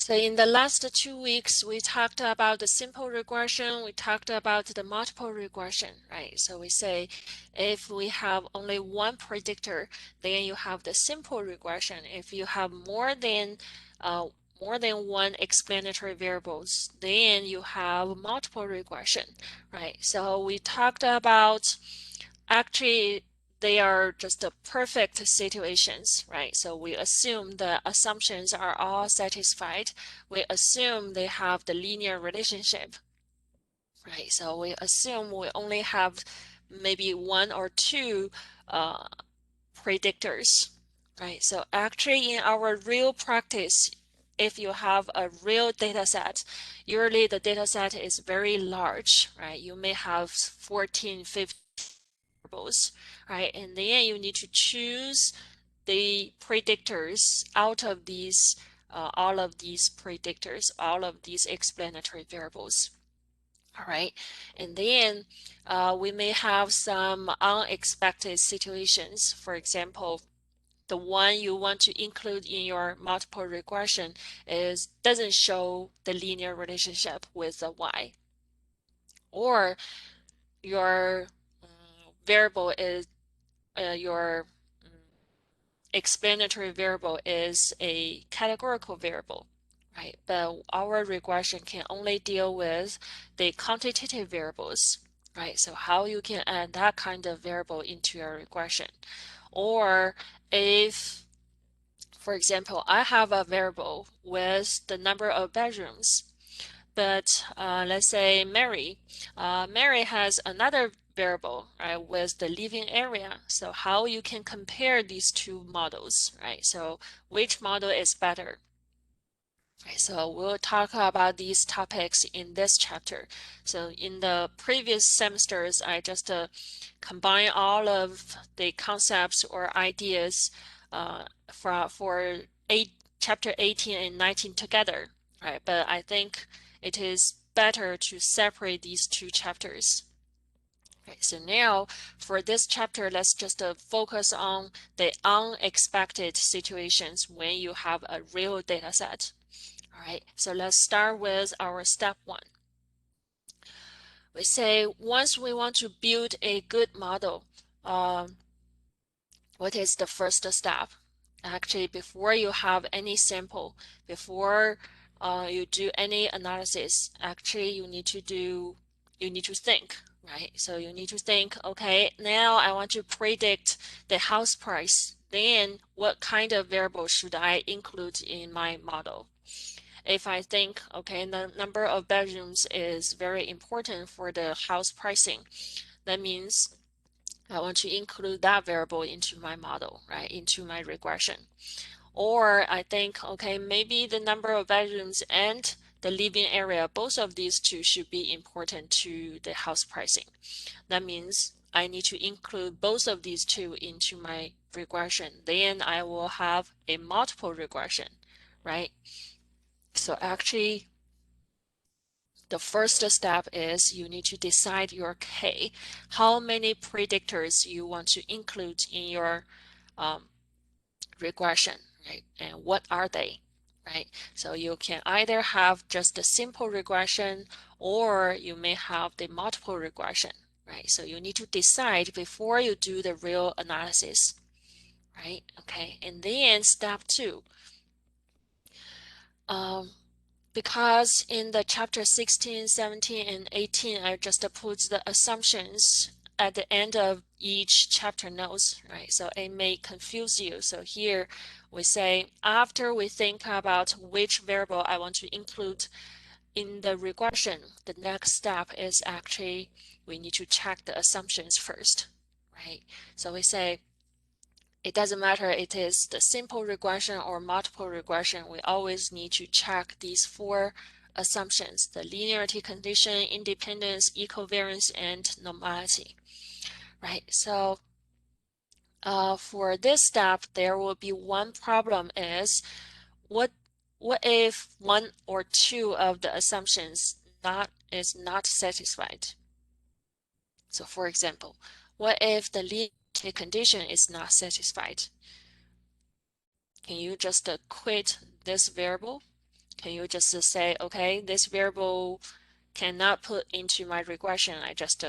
So in the last 2 weeks, we talked about the simple regression, we talked about the multiple regression, right? So we say if we have only one predictor, then you have the simple regression. If you have more than one explanatory variables, then you have multiple regression, right? So we talked about actually they are just perfect situations, right? So we assume the assumptions are all satisfied. We assume they have the linear relationship, right? So we assume we only have maybe one or two predictors, right? So actually in our real practice, if you have a real data set, usually the data set is very large, right? You may have 14, 15 variables, right? And then you need to choose the predictors out of these, all of these predictors, all of these explanatory variables. All right, and then we may have some unexpected situations. For example, the one you want to include in your multiple regression doesn't show the linear relationship with the y, or your variable is your explanatory variable is a categorical variable, right? But our regression can only deal with the quantitative variables, right? So how you can add that kind of variable into your regression. Or if, for example, I have a variable with the number of bedrooms, but let's say Mary has another variable, right, with the living area. So how you can compare these two models, right? So which model is better? Right, so we'll talk about these topics in this chapter. So in the previous semesters, I just combine all of the concepts or ideas for chapter 18 and 19 together, right? But I think it is better to separate these two chapters. Okay, so now for this chapter, let's just focus on the unexpected situations when you have a real data set. All right, so let's start with our step one. We say once we want to build a good model, what is the first step? Actually, before you have any sample, before you do any analysis, actually you need to think, right? So you need to think, okay, now I want to predict the house price. Then what kind of variable should I include in my model? If I think, okay, the number of bedrooms is very important for the house pricing, that means I want to include that variable into my model, right, into my regression. Or I think, okay, maybe the number of bedrooms and the living area, both of these two should be important to the house pricing. That means I need to include both of these two into my regression. Then I will have a multiple regression, right? So actually, the first step is you need to decide your K, how many predictors you want to include in your regression, right? And what are they, right? So you can either have just a simple regression or you may have the multiple regression, right? So you need to decide before you do the real analysis, right? Okay, and then step two. Because in the chapter 16, 17, and 18, I just put the assumptions at the end of each chapter notes, right? So it may confuse you. So here we say, after we think about which variable I want to include in the regression, the next step is actually we need to check the assumptions first, right? So we say, it doesn't matter it is the simple regression or multiple regression, we always need to check these four assumptions: the linearity condition, independence, equivariance, and normality, right? So for this step, there will be one problem is what if one or two of the assumptions is not satisfied? So for example, what if the linearity condition is not satisfied? Can you just quit this variable? Can you just say, okay, this variable cannot put into my regression, I just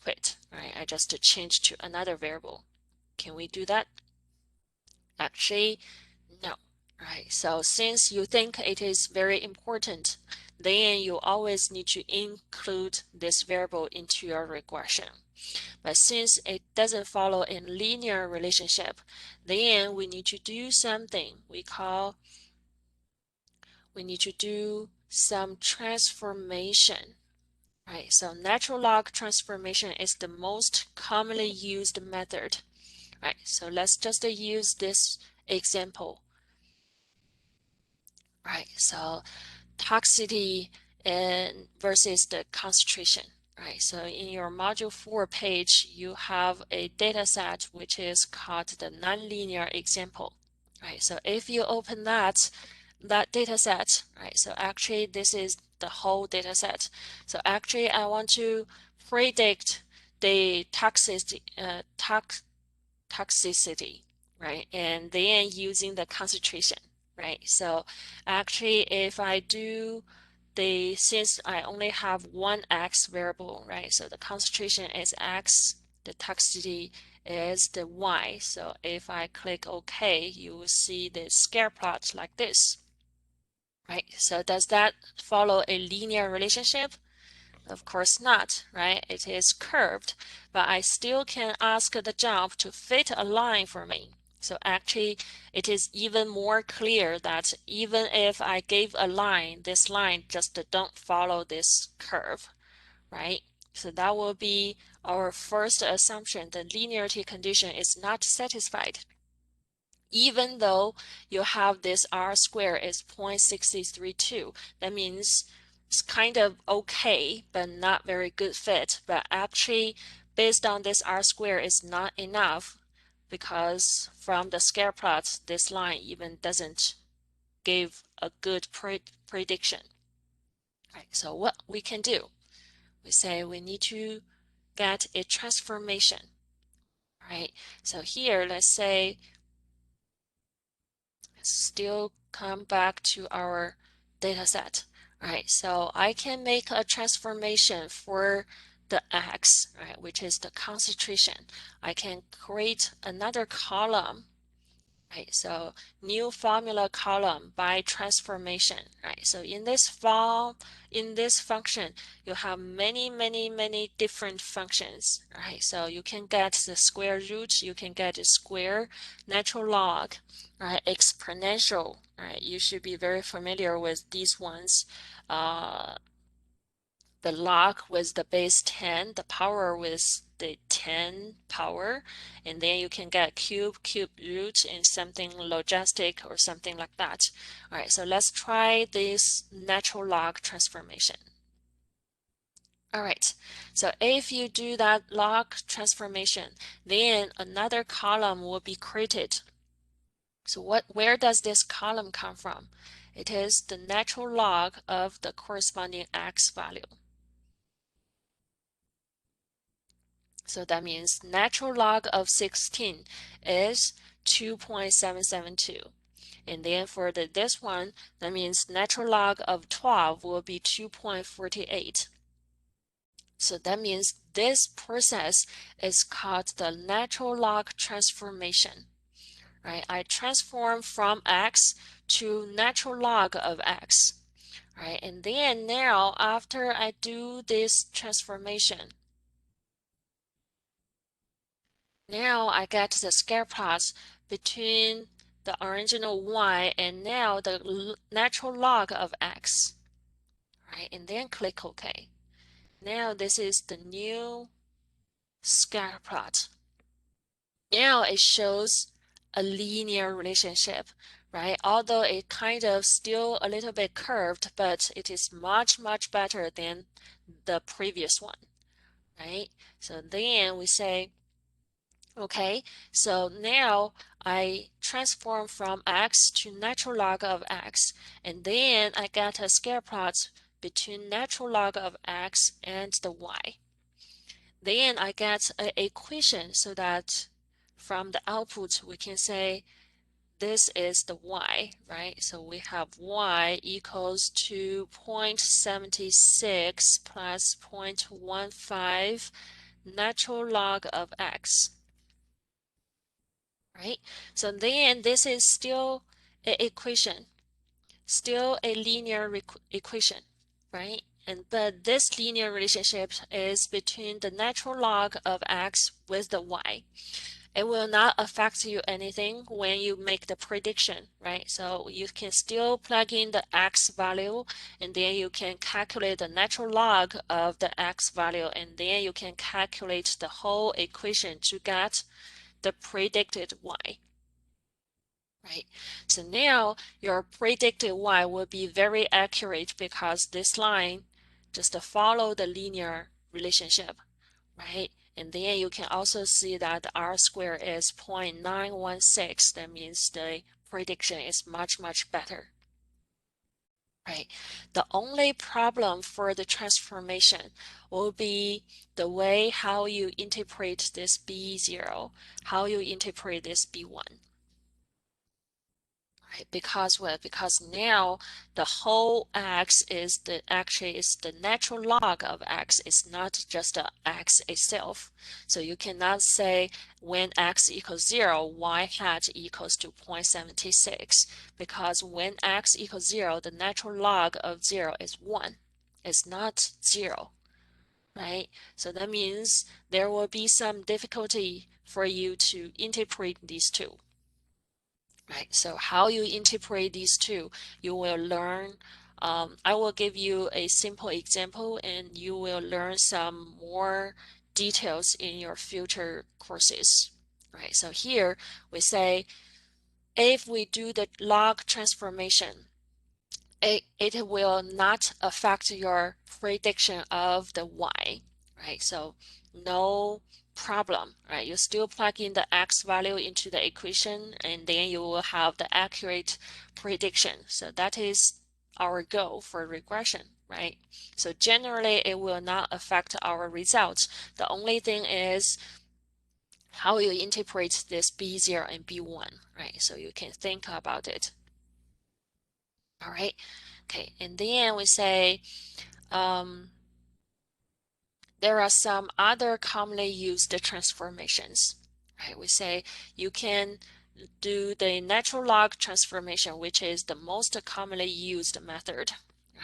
quit, right? I just change to another variable. Can we do that? Actually, no, right? So since you think it is very important, then you always need to include this variable into your regression. But since it doesn't follow a linear relationship, then we need to do something we need to do some transformation, right? So natural log transformation is the most commonly used method, right? So let's just use this example, right? So toxicity and versus the concentration, right? So in your module 4 page, you have a data set which is called the nonlinear example, right? So if you open that data set, right? So actually this is the whole data set. So actually I want to predict the toxicity, right? And then using the concentration, right? So actually if I do since I only have one X variable, right? So the concentration is X, the toxicity is the Y. So if I click OK, you will see the scatter plot like this, right? So does that follow a linear relationship? Of course not, right? It is curved, but I still can ask the jump to fit a line for me. So actually, it is even more clear that even if I gave a line, this line just don't follow this curve, right? So that will be our first assumption. The linearity condition is not satisfied. Even though you have this R square is 0.632, that means it's kind of okay, but not very good fit. But actually, based on this R square is not enough because from the scatter plot, this line even doesn't give a good prediction. Right, so what we can do, we say we need to get a transformation, right? So here, let's say still come back to our data set, right? So I can make a transformation for the X, right, which is the concentration. I can create another column, right? So new formula column by transformation, right? So in this function, you have many different functions, right? So you can get the square root, you can get a square, natural log, right? Exponential, right? You should be very familiar with these ones. The log with the base 10, the power with the 10 power, and then you can get cube root, and something logistic or something like that. All right, so let's try this natural log transformation. All right, so if you do that log transformation, then another column will be created. So where does this column come from? It is the natural log of the corresponding X value. So that means natural log of 16 is 2.772. And then for this one, that means natural log of 12 will be 2.48. So that means this process is called the natural log transformation, right? I transform from X to natural log of X, right? And then now after I do this transformation, now I get the scatter plots between the original y and now the natural log of x, right? And then click OK. Now this is the new scatter plot. Now it shows a linear relationship, right? Although it kind of still a little bit curved, but it is much better than the previous one, right? So then we say, okay, so now I transform from x to natural log of x, and then I get a scatter plot between natural log of x and the y. Then I get an equation so that from the output we can say this is the y, right? So we have y equals to 0.76 plus 0.15 natural log of x, right? So then this is still an equation, still a linear equation, right? But this linear relationship is between the natural log of x with the y. It will not affect you anything when you make the prediction, right? So you can still plug in the x value, and then you can calculate the natural log of the x value, and then you can calculate the whole equation to get the predicted y, right? So now your predicted y will be very accurate because this line just follow the linear relationship, right? And then you can also see that R squared is 0.916. That means the prediction is much, much better, right? The only problem for the transformation will be the way how you interpret this B0, how you interpret this B1. Right? Because what? Because now the whole x is actually is the natural log of x. It's not just the x itself. So you cannot say when x equals 0, y hat equals to 0.76, because when x equals 0, the natural log of 0 is 1. It's not 0, right? So that means there will be some difficulty for you to interpret these two. Right, so how you interpret these two, you will learn. I will give you a simple example, and you will learn some more details in your future courses. Right, so here we say if we do the log transformation, it will not affect your prediction of the y, right? So no problem, right? You still plug in the x value into the equation, and then you will have the accurate prediction. So that is our goal for regression, right? So generally, it will not affect our results. The only thing is how you interpret this B0 and B1, right? So you can think about it. All right. Okay, and then we say there are some other commonly used transformations. Right, we say you can do the natural log transformation, which is the most commonly used method.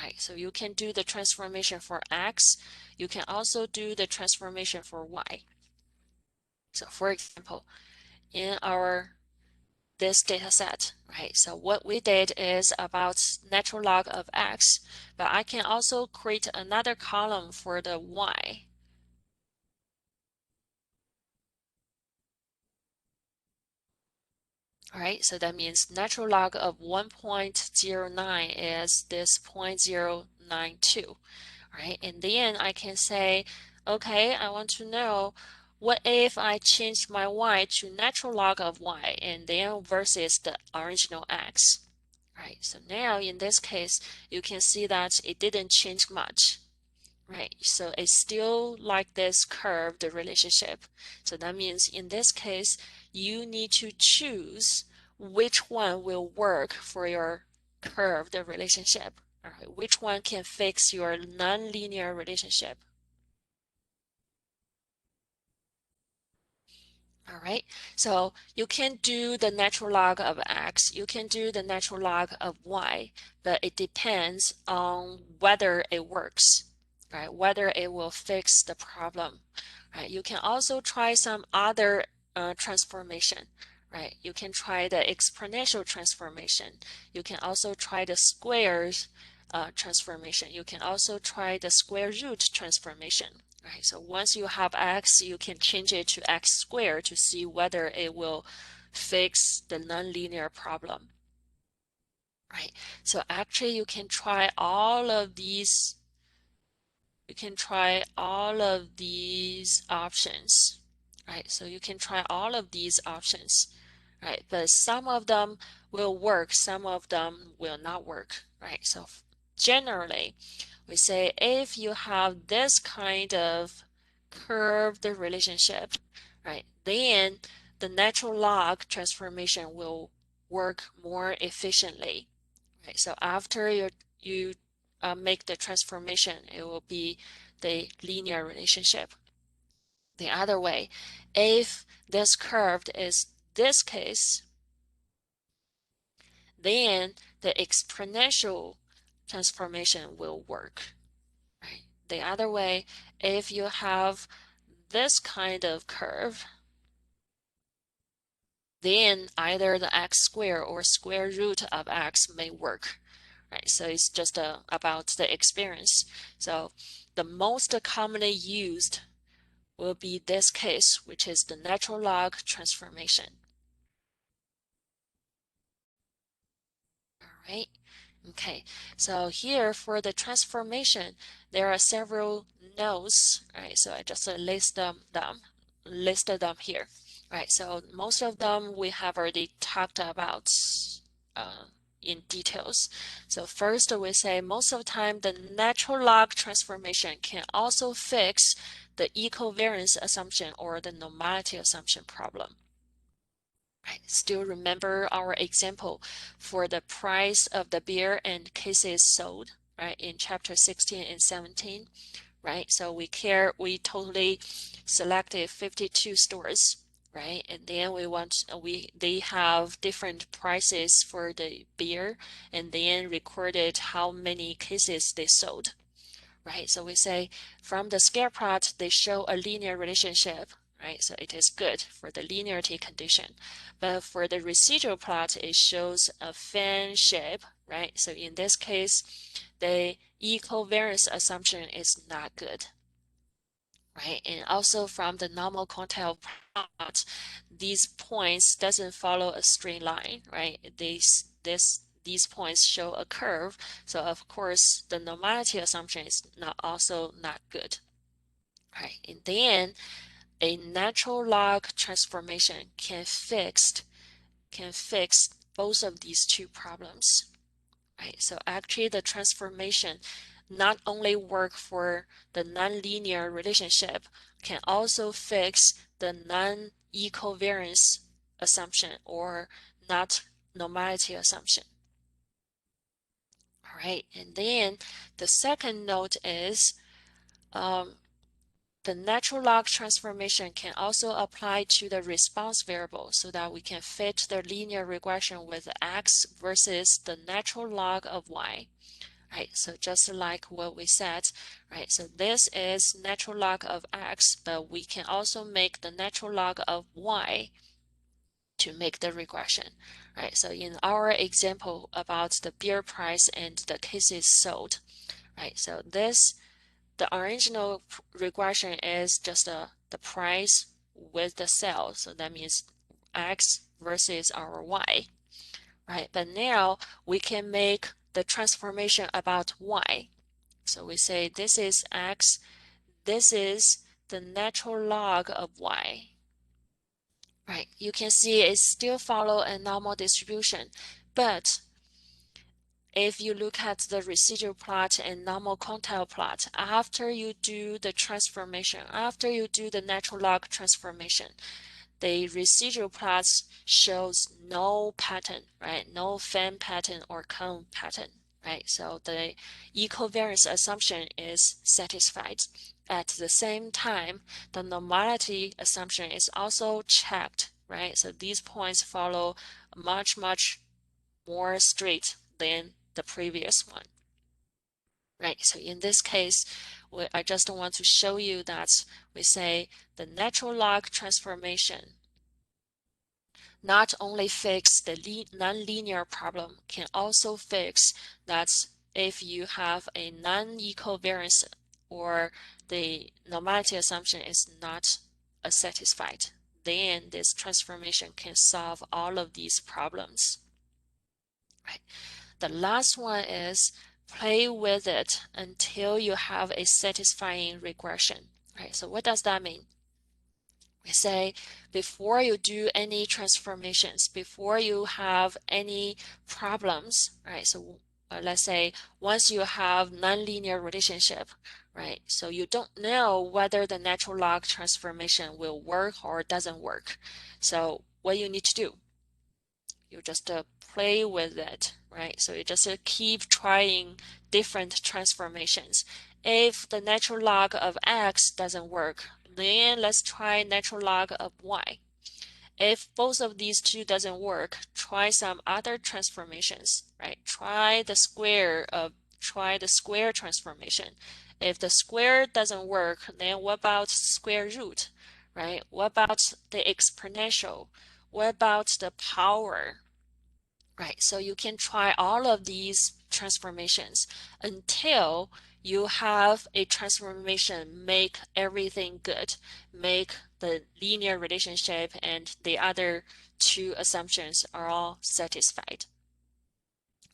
Right, so you can do the transformation for x. You can also do the transformation for y. So for example, in our this data set, right? So what we did is about natural log of x, but I can also create another column for the y. All right, so that means natural log of 1.09 is this 0.092, right? And then I can say, okay, I want to know what if I change my y to natural log of y and then versus the original x, right? So now in this case, you can see that it didn't change much. Right, so it's still like this curved relationship. So that means in this case, you need to choose which one will work for your curved relationship. All right, which one can fix your nonlinear relationship. All right, so you can do the natural log of x, you can do the natural log of y, but it depends on whether it works, right? Whether it will fix the problem, right? You can also try some other transformation, right? You can try the exponential transformation. You can also try the squares transformation. You can also try the square root transformation. Right, so once you have x, you can change it to x squared to see whether it will fix the nonlinear problem. Right, so actually you can try all of these. You can try all of these options. Right, so you can try all of these options. Right, but some of them will work, some of them will not work. Right, so generally, we say if you have this kind of curved relationship, right, then the natural log transformation will work more efficiently. Right? So after you make the transformation, it will be the linear relationship. The other way, if this curve is this case, then the exponential transformation will work. Right? The other way, if you have this kind of curve, then either the x squared or square root of x may work. Right? So it's just about the experience. So the most commonly used will be this case, which is the natural log transformation. All right. Okay, so here for the transformation, there are several nodes, right? So I just listed them here, right? So most of them we have already talked about uh, in details. So first we say most of the time the natural log transformation can also fix the equivariance assumption or the normality assumption problem. Right. Still remember our example for the price of the beer and cases sold, right, in chapter 16 and 17, right? So we totally selected 52 stores, right? And then they have different prices for the beer and then recorded how many cases they sold, right? So we say from the scatter plot, they show a linear relationship, right? So it is good for the linearity condition. But for the residual plot, it shows a fan shape, right? So in this case, the equivariance assumption is not good, right? And also from the normal quantile plot, these points doesn't follow a straight line, right? These points show a curve, so of course the normality assumption is also not good, right? And then a natural log transformation can fix both of these two problems, right? So actually the transformation not only work for the nonlinear relationship, can also fix the non-equivariance assumption or not normality assumption. All right, and then the second note is the natural log transformation can also apply to the response variable so that we can fit the linear regression with x versus the natural log of y. Right, so just like what we said, right, so this is natural log of x, but we can also make the natural log of y to make the regression, right? So in our example about the beer price and the cases sold, right, so the original regression is just the price with the sale, so that means x versus our y, right? But now we can make the transformation about y. So we say this is x, this is the natural log of y, right? You can see it still follow a normal distribution, but if you look at the residual plot and normal quantile plot, after you do the transformation, after you do the natural log transformation, the residual plots shows no pattern, right? No fan pattern or cone pattern, right? So the equivariance assumption is satisfied. At the same time, the normality assumption is also checked, right? So these points follow much more straight than the previous one. Right, so in this case, I just want to show you that we say the natural log transformation not only fix the nonlinear problem, can also fix that if you have a non-equivariance or the normality assumption is not satisfied, then this transformation can solve all of these problems. Right. The last one is play with it until you have a satisfying regression. Right. So what does that mean? We say before you do any transformations, before you have any problems, right? So let's say once you have nonlinear relationship, right? So you don't know whether the natural log transformation will work or doesn't work. So what you need to do, You just play with it, right? So you just keep trying different transformations. If the natural log of x doesn't work, then let's try natural log of y. If both of these two doesn't work, try some other transformations, right? Try the square transformation. If the square doesn't work, then what about square root, right? What about the exponential? What about the power, right? So you can try all of these transformations until you have a transformation make everything good, make the linear relationship and the other two assumptions are all satisfied,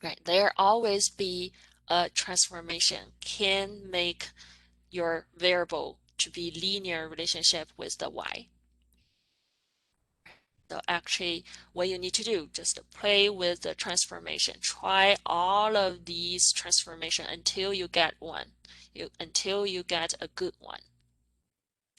right? There always be a transformation can make your variable to be linear relationship with the y. So actually what you need to do, just play with the transformation. Try all of these transformation until you get one, until you get a good one.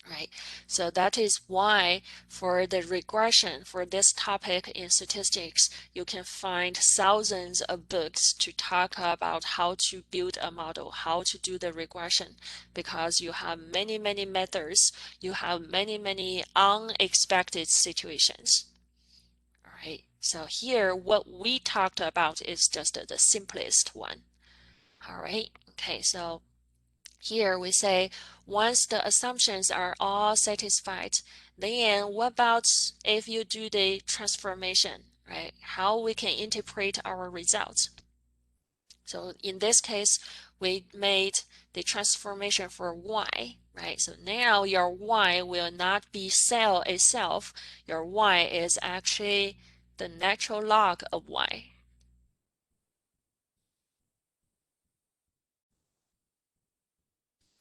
Right. So that is why for the regression for this topic in statistics, you can find thousands of books to talk about how to build a model, how to do the regression, because you have many, many methods, you have many, many unexpected situations. All right. So here, what we talked about is just the simplest one. All right. Okay. So here we say once the assumptions are all satisfied, then what about if you do the transformation, right? How we can interpret our results. So in this case, we made the transformation for y, right? So now your y will not be cell itself. Your y is actually the natural log of y.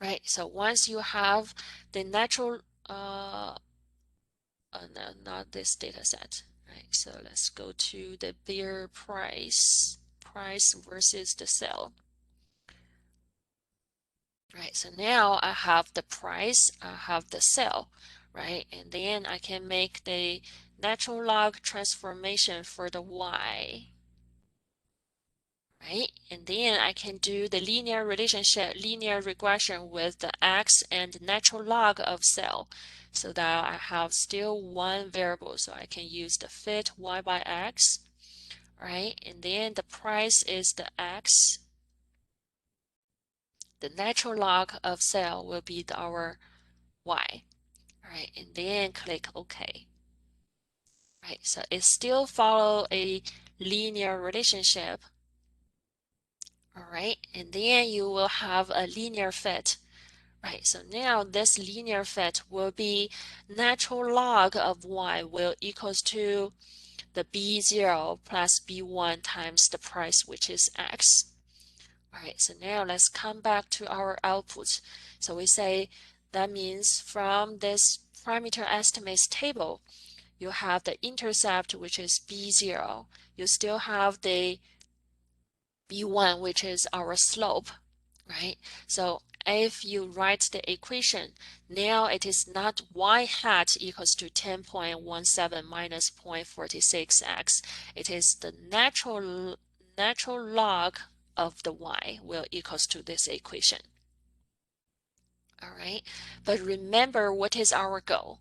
Right, so once you have the natural no, not this data set, right? So let's go to the beer price versus the sale. Right, so now I have the price, I have the sale, right? And then I can make the natural log transformation for the y, right? And then I can do the linear relationship, linear regression with the x and natural log of sale, so that I have still one variable. So I can use the fit y by x, right? And then the price is the x. The natural log of sale will be our y, right? And then click OK. Right, so it still follow a linear relationship. All right, and then you will have a linear fit. Right, so now this linear fit will be natural log of y will equals to the b0 plus b1 times the price, which is x. All right, so now let's come back to our output. So we say that means from this parameter estimates table, you have the intercept, which is b0. You still have the b1, which is our slope, right? So if you write the equation, now it is not y hat equals to 10.17 minus 0.46x. It is the natural log of the y will equals to this equation. All right, but remember what is our goal?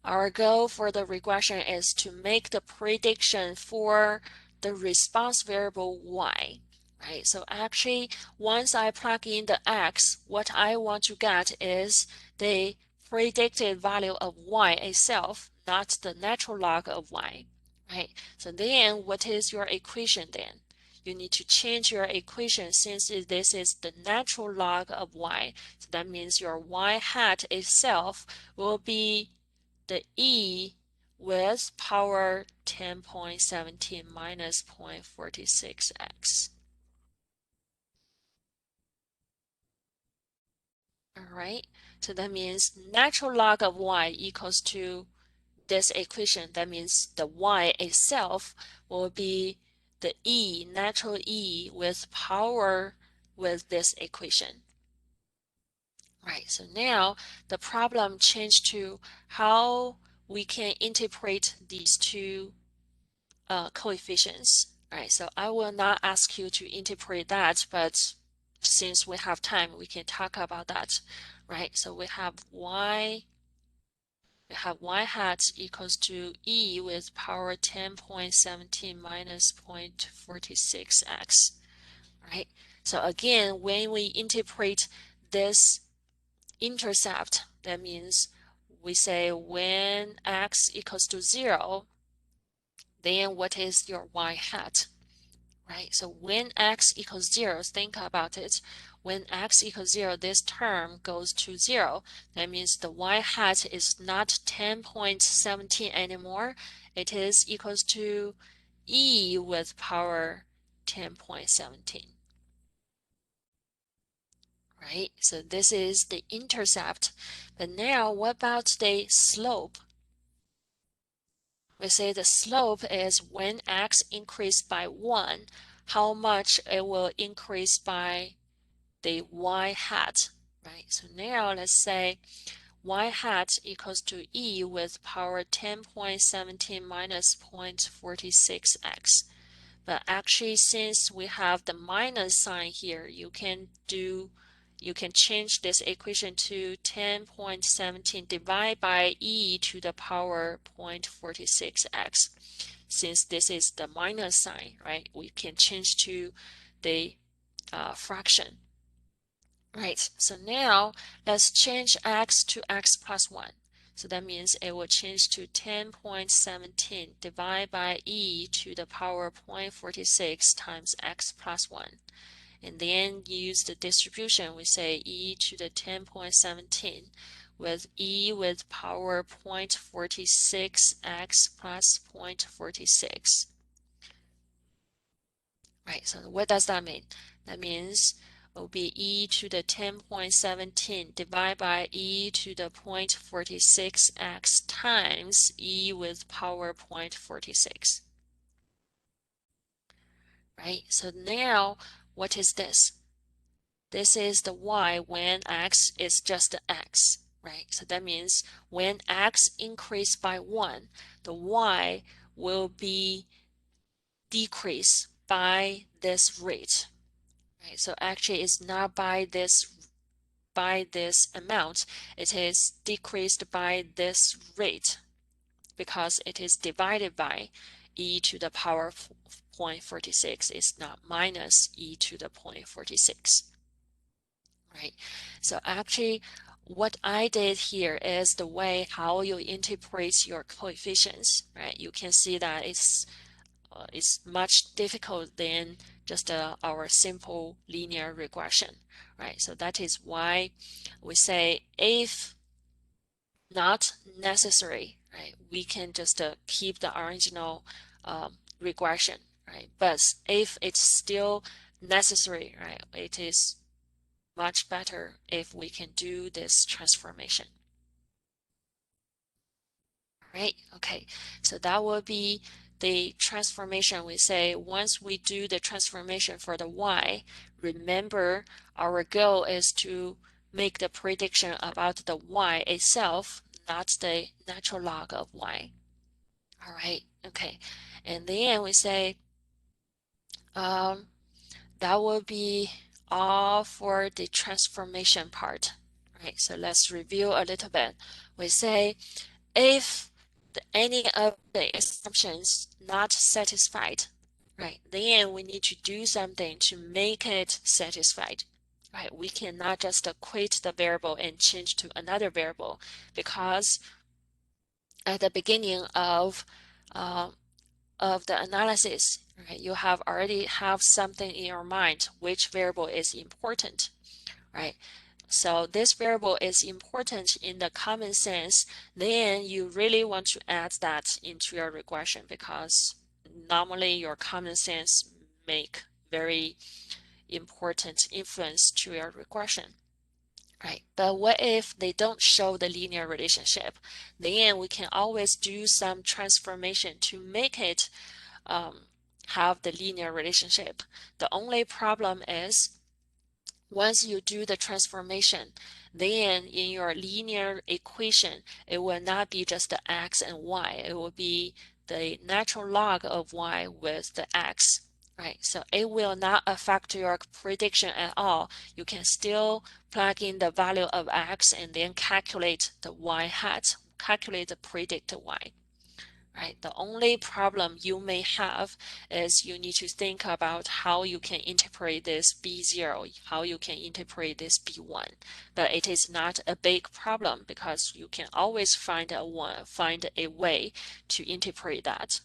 Our goal for the regression is to make the prediction for the response variable y, right? So actually, once I plug in the x, what I want to get is the predicted value of y itself, not the natural log of y, right? So then what is your equation then? You need to change your equation since this is the natural log of y. So that means your y hat itself will be the e with power 10.17 minus 0.46x. All right, so that means natural log of y equals to this equation. That means the y itself will be the e, natural e with power with this equation. Right, so now the problem changed to how we can interpret these two coefficients. Right, so I will not ask you to interpret that, but since we have time, we can talk about that. Right, so we have y hat equals to e with power 10.17 minus 0.46x. Right, so again, when we interpret this intercept, that means we say when x equals to 0, then what is your y hat? Right, so when x equals 0, think about it. When x equals 0, this term goes to 0. That means the y hat is not 10.17 anymore. It is equals to e with power 10.17. Right, so this is the intercept. But now what about the slope? We say the slope is when x increased by 1, how much it will increase by the y hat, right? So now let's say y hat equals to e with power 10.17 minus 0.46x. But actually, since we have the minus sign here, you can change this equation to 10.17 divided by e to the power 0.46x. Since this is the minus sign, right? We can change to the fraction. Right, so now let's change x to x plus 1. So that means it will change to 10.17 divided by e to the power 0.46 times x plus 1. And then use the distribution, we say e to the 10.17 with e with power 0.46x plus 0.46. Right, so what does that mean? That means it will be e to the 10.17 divided by e to the 0.46x times e with power 0.46. Right, so now what is this? This is the y when x is just x, right? So that means when x increase by 1, the y will be decreased by this rate. Right, so actually it's not by this amount, it is decreased by this rate because it is divided by e to the power 0.46. It's not minus e to the 0.46. Right, so actually what I did here is the way how you interpret your coefficients. Right, you can see that it's much difficult than just our simple linear regression, right? So that is why we say if not necessary, right, we can just keep the original regression, right? But if it's still necessary, right, it is much better if we can do this transformation. Right, okay, so that will be the transformation. We say once we do the transformation for the y, remember our goal is to make the prediction about the y itself, not the natural log of y. All right, okay, and then we say that will be all for the transformation part. Right, so let's review a little bit. We say if any of the assumptions not satisfied, right, then we need to do something to make it satisfied. Right, we cannot just quit the variable and change to another variable because at the beginning of the analysis, right, you have already have something in your mind which variable is important, right? So this variable is important in the common sense, then you really want to add that into your regression because normally your common sense make very important influence to your regression. Right, but what if they don't show the linear relationship? Then we can always do some transformation to make it have the linear relationship. The only problem is once you do the transformation, then in your linear equation, it will not be just the x and y. It will be the natural log of y with the x, right? So it will not affect your prediction at all. You can still plug in the value of x and then calculate the y hat, calculate the predict y. Right? The only problem you may have is you need to think about how you can interpret this B0, how you can interpret this B1. But it is not a big problem because you can always find a way to interpret that.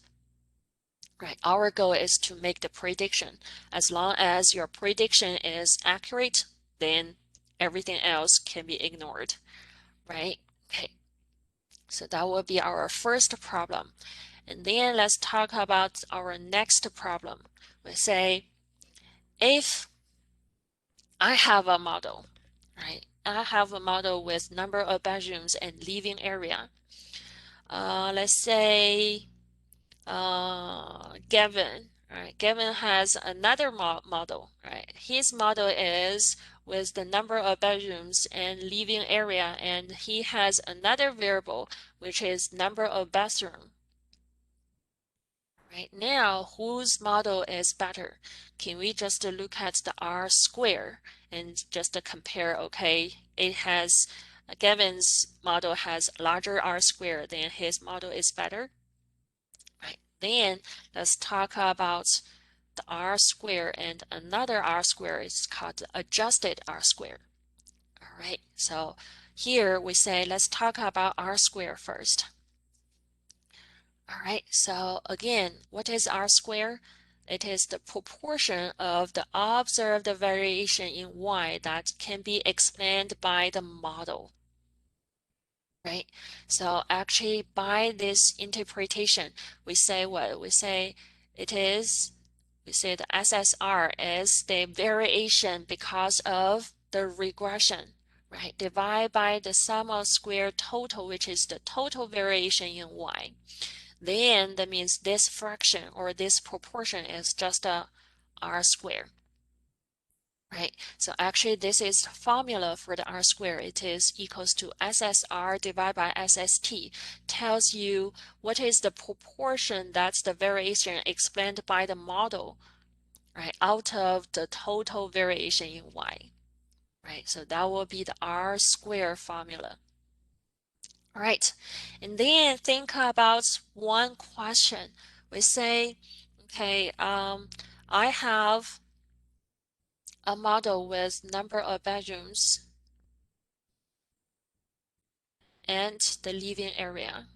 Right? Our goal is to make the prediction. As long as your prediction is accurate, then everything else can be ignored. Right? Okay. So that will be our first problem. And then let's talk about our next problem. We say, if I have a model, right? I have a model with number of bedrooms and living area. Let's say Gavin, right? Gavin has another model, right? His model is with the number of bedrooms and living area, and he has another variable, which is number of bathroom. Right now, whose model is better? Can we just look at the R square and just compare, okay, it has, Gavin's model has larger R square, then his model is better? Right. Then let's talk about the R square and another R square is called the adjusted R square. All right, so here we say, let's talk about R square first. All right, so again, what is R square? It is the proportion of the observed variation in y that can be explained by the model. Right? So actually by this interpretation, we say what? We say the SSR is the variation because of the regression. Right? Divide by the sum of square total, which is the total variation in y. Then that means this fraction or this proportion is just a R square. Right, so actually this is the formula for the R square. It is equals to SSR divided by SST. Tells you what is the proportion that's the variation explained by the model, right, out of the total variation in Y. Right, so that will be the R square formula. All right, and then think about one question. We say, okay, I have a model with number of bedrooms and the living area.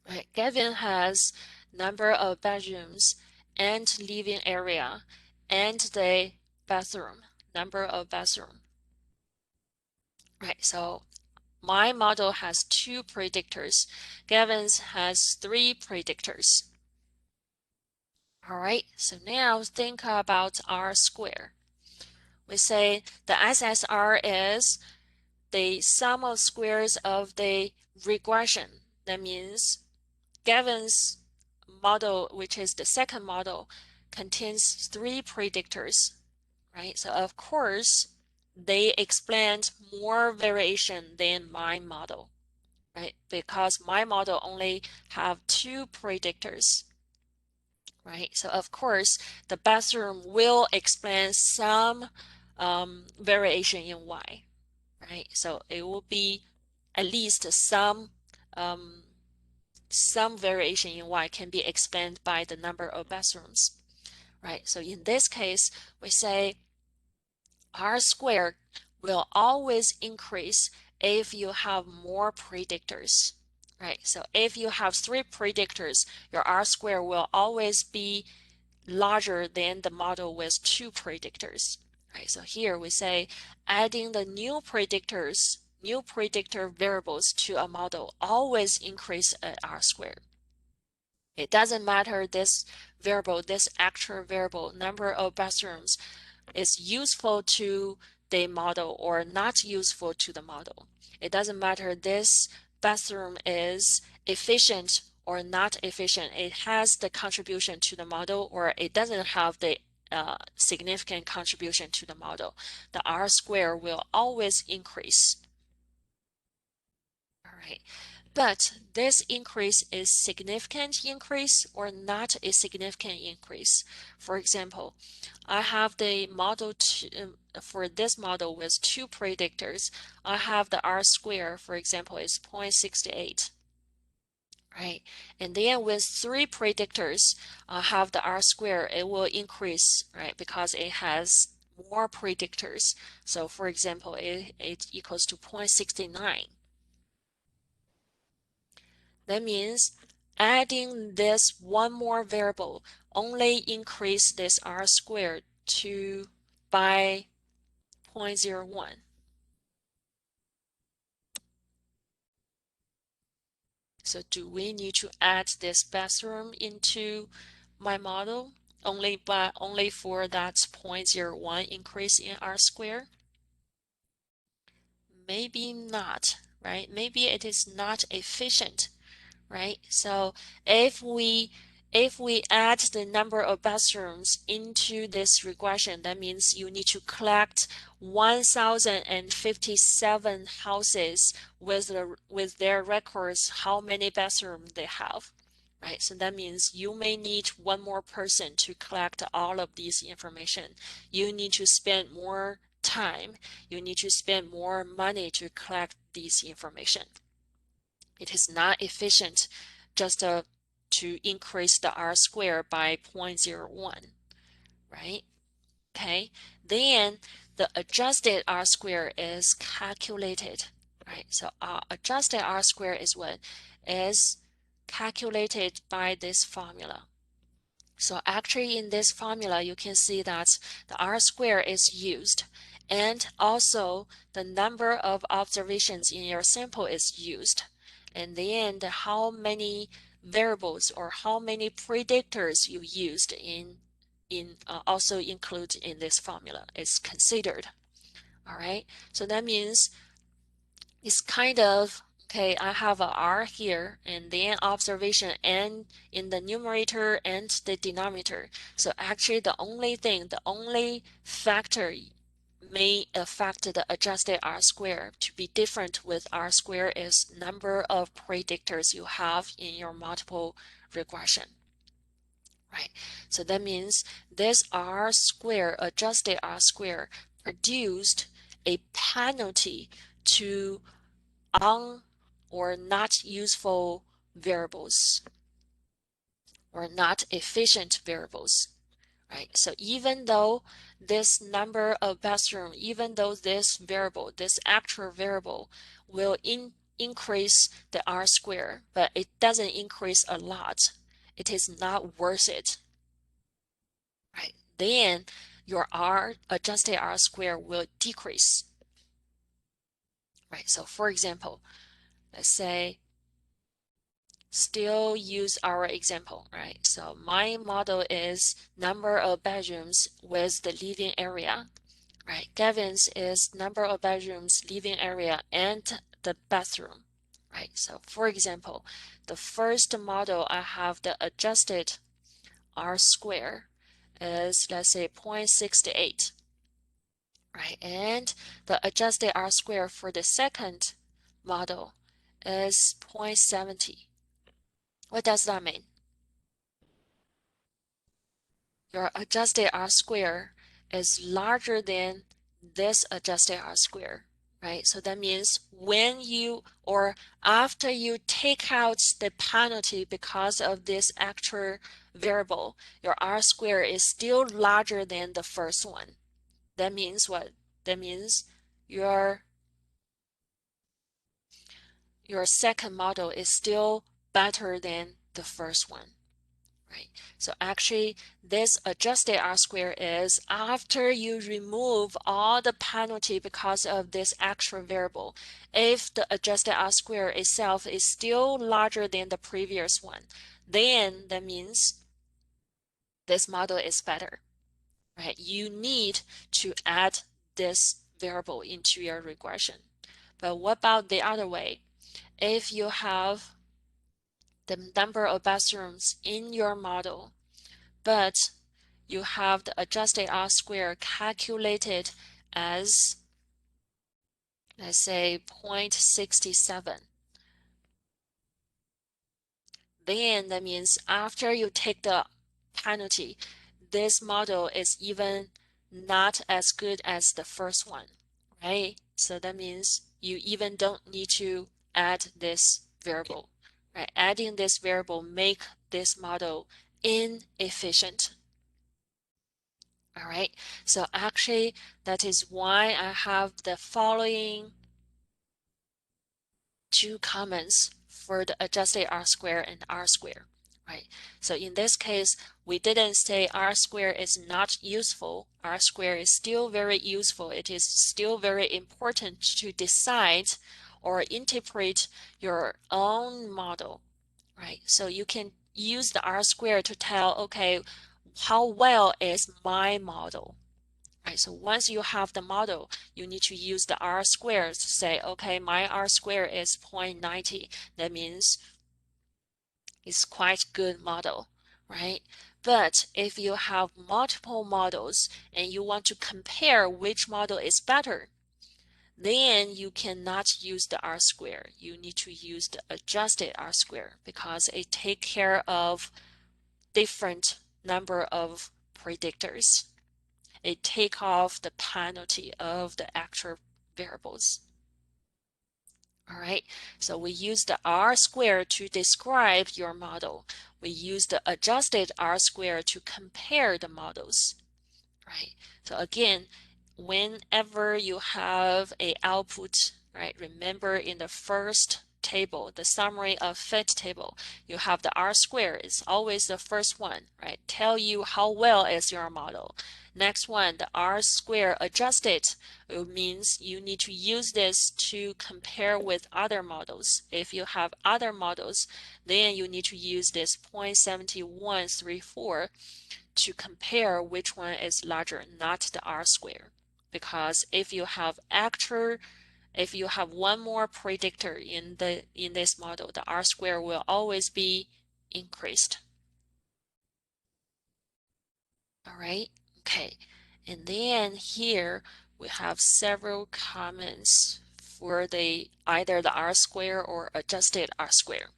Right, Gavin has number of bedrooms and living area and the bathroom, number of bathroom. Right, so my model has 2 predictors. Gavin's has 3 predictors. All right, so now think about R square. We say the SSR is the sum of squares of the regression. That means Gavin's model, which is the second model, contains 3 predictors, right? So of course, they explained more variation than my model, right? Because my model only have 2 predictors, right? So of course, the bathroom will explain some variation in Y, right? So it will be at least some variation in Y can be explained by the number of bathrooms, right? So in this case, we say R squared will always increase if you have more predictors, right? So if you have 3 predictors, your R squared will always be larger than the model with 2 predictors, right? So here we say adding the new predictor variables to a model always increase R squared. It doesn't matter this variable, this actual variable, number of bathrooms is useful to the model or not useful to the model. It doesn't matter this bathroom is efficient or not efficient. It has the contribution to the model or it doesn't have the significant contribution to the model. The R square will always increase. All right, But this increase is significant increase or not a significant increase. For example, I have the model for this model with two predictors. I have the R square, for example, is 0.68. Right, and then with three predictors, I have the R square, it will increase, right, because it has more predictors. So for example, it equals to 0.69. That means adding this one more variable only increase this R squared to by 0.01. So do we need to add this bathroom into my model only for that 0.01 increase in R square? Maybe not, right? Maybe it is not efficient, right? So if we add the number of bathrooms into this regression, that means you need to collect 1,057 houses with their records, how many bathrooms they have, right? So that means you may need one more person to collect all of these information. You need to spend more time. You need to spend more money to collect these information. It is not efficient just to increase the R square by 0.01, right? Okay, then the adjusted R square is calculated, right? So our adjusted R square is what is calculated by this formula. So actually in this formula, you can see that the R square is used, and also the number of observations in your sample is used. And then how many variables or how many predictors you used also included in this formula is considered. All right, so that means it's kind of okay, I have a R here and then observation n in the numerator and the denominator. So actually the only factor may affect the adjusted R square to be different with R square is number of predictors you have in your multiple regression. Right, so that means this R square, adjusted R square, produced a penalty to un or not useful variables or not efficient variables, right? So even though this number of bathroom, even though this variable, this actual variable will increase the R square, but it doesn't increase a lot, it is not worth it, right? Then your R, adjusted R square will decrease, right? So for example, let's say still use our example, right? So my model is number of bedrooms with the living area, right? Gavin's is number of bedrooms, living area, and the bathroom, right? So for example, the first model I have the adjusted R square is, let's say, 0.68, right? And the adjusted R square for the second model is 0.70. What does that mean? Your adjusted R square is larger than this adjusted R square, right? So that means when you or after you take out the penalty because of this extra variable, your R square is still larger than the first one. That means what? That means your second model is still better than the first one. Right. So actually, this adjusted R square is after you remove all the penalty because of this extra variable. If the adjusted R square itself is still larger than the previous one, then that means this model is better, right? You need to add this variable into your regression. But what about the other way? If you have the number of bathrooms in your model, but you have the adjusted R square calculated as, let's say, 0.67, then that means after you take the penalty, this model is even not as good as the first one, right? So that means you even don't need to add this variable, right? Adding this variable make this model inefficient. All right, so actually that is why I have the following two comments for the adjusted R-square and R-square, right? So in this case, we didn't say R-square is not useful. R-square is still very useful. It is still very important to decide or interpret your own model, right? So you can use the R-square to tell, okay, how well is my model? Right, so once you have the model, you need to use the R squared to say, okay, my R squared is 0.90. That means it's quite good model, right? But if you have multiple models and you want to compare which model is better, then you cannot use the R square. You need to use the adjusted R square because it takes care of different number of predictors. It take off the penalty of the actual variables. All right, so we use the R squared to describe your model. We use the adjusted R squared to compare the models, right? So again, whenever you have a output, right, remember in the first table, the summary of fit table, you have the R square is always the first one, right? Tell you how well is your model. Next one, the R square adjusted, it means you need to use this to compare with other models. If you have other models, then you need to use this 0.7134 to compare which one is larger, not the R square. Because if you have one more predictor in this model, the R square will always be increased. All right, okay. And then here we have several comments for either the R square or adjusted R square.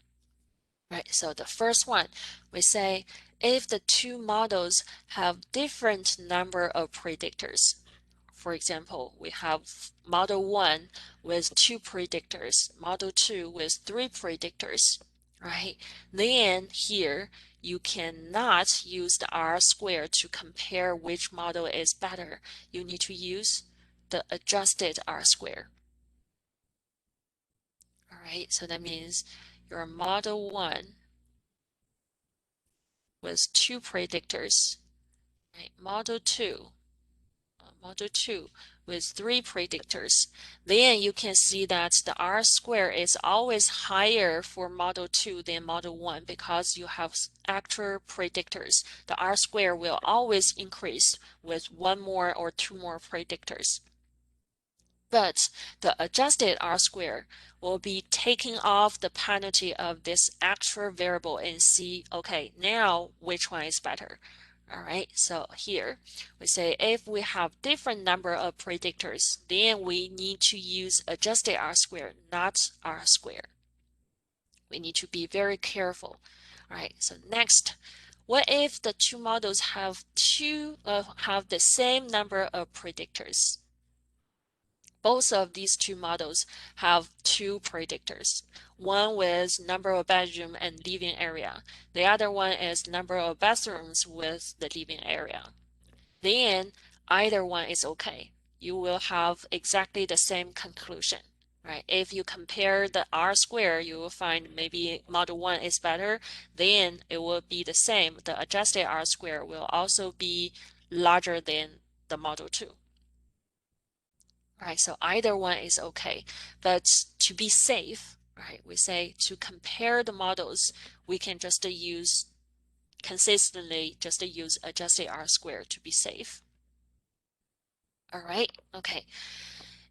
Right, so the first one, we say if the two models have different number of predictors. For example, we have model 1 with 2 predictors, model 2 with 3 predictors, right? Then here, you cannot use the R squared to compare which model is better. You need to use the adjusted R squared. All right, so that means your model 1 with 2 predictors, right? Model 2 with 3 predictors, then you can see that the R square is always higher for model 2 than model 1 because you have actual predictors. The R square will always increase with 1 more or 2 more predictors. But the adjusted R square will be taking off the penalty of this actual variable and see, okay, now which one is better. All right, so here we say if we have different number of predictors, then we need to use adjusted R square, not R square. We need to be very careful. All right, so next, what if the two models have the same number of predictors? Both of these two models have 2 predictors. One with number of bedroom and living area. The other one is number of bathrooms with the living area. Then either one is okay. You will have exactly the same conclusion, right? If you compare the R square, you will find maybe model 1 is better, then it will be the same. The adjusted R square will also be larger than the model 2. Right, so either one is okay. But to be safe, right, we say to compare the models, we can just use consistently just use adjusted R squared to be safe. All right, okay.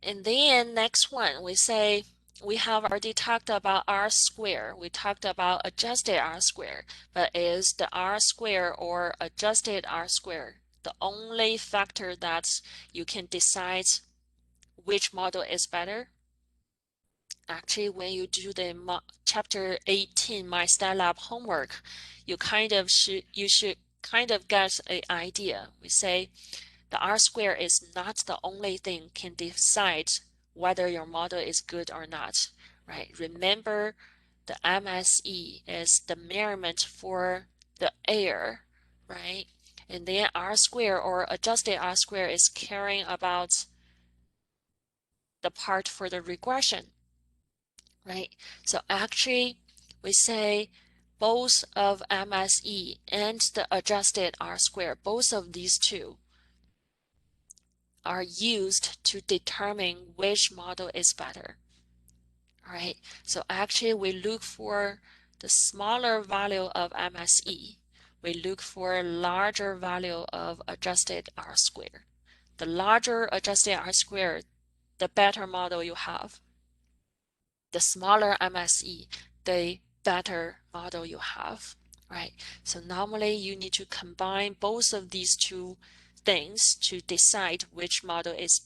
And then next one, we say we have already talked about R square. We talked about adjusted R square, but is the R square or adjusted R square the only factor that you can decide which model is better? actually, when you do the chapter 18 MyStatLab homework, you should kind of get an idea. We say the R-square is not the only thing can decide whether your model is good or not, right? Remember, the MSE is the measurement for the error, right? And then R-square or adjusted R-square is caring about the part for the regression, right? So actually, we say both of MSE and the adjusted R-square, both of these two are used to determine which model is better. All right, so actually we look for the smaller value of MSE. We look for larger value of adjusted R-square. The larger adjusted R-square, the better model you have. The smaller MSE, the better model you have, right? So normally you need to combine both of these two things to decide which model is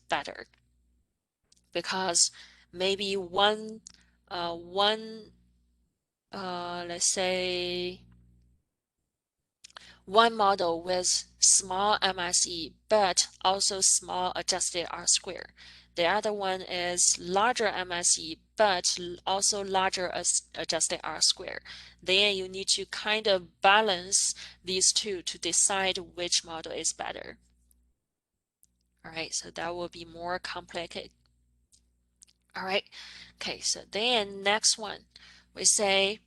better, because maybe let's say one model with small MSE but also small adjusted R-square. The other one is larger MSE but also larger adjusted R-square. Then you need to kind of balance these two to decide which model is better. All right, so that will be more complicated. All right, okay, so then next one, we say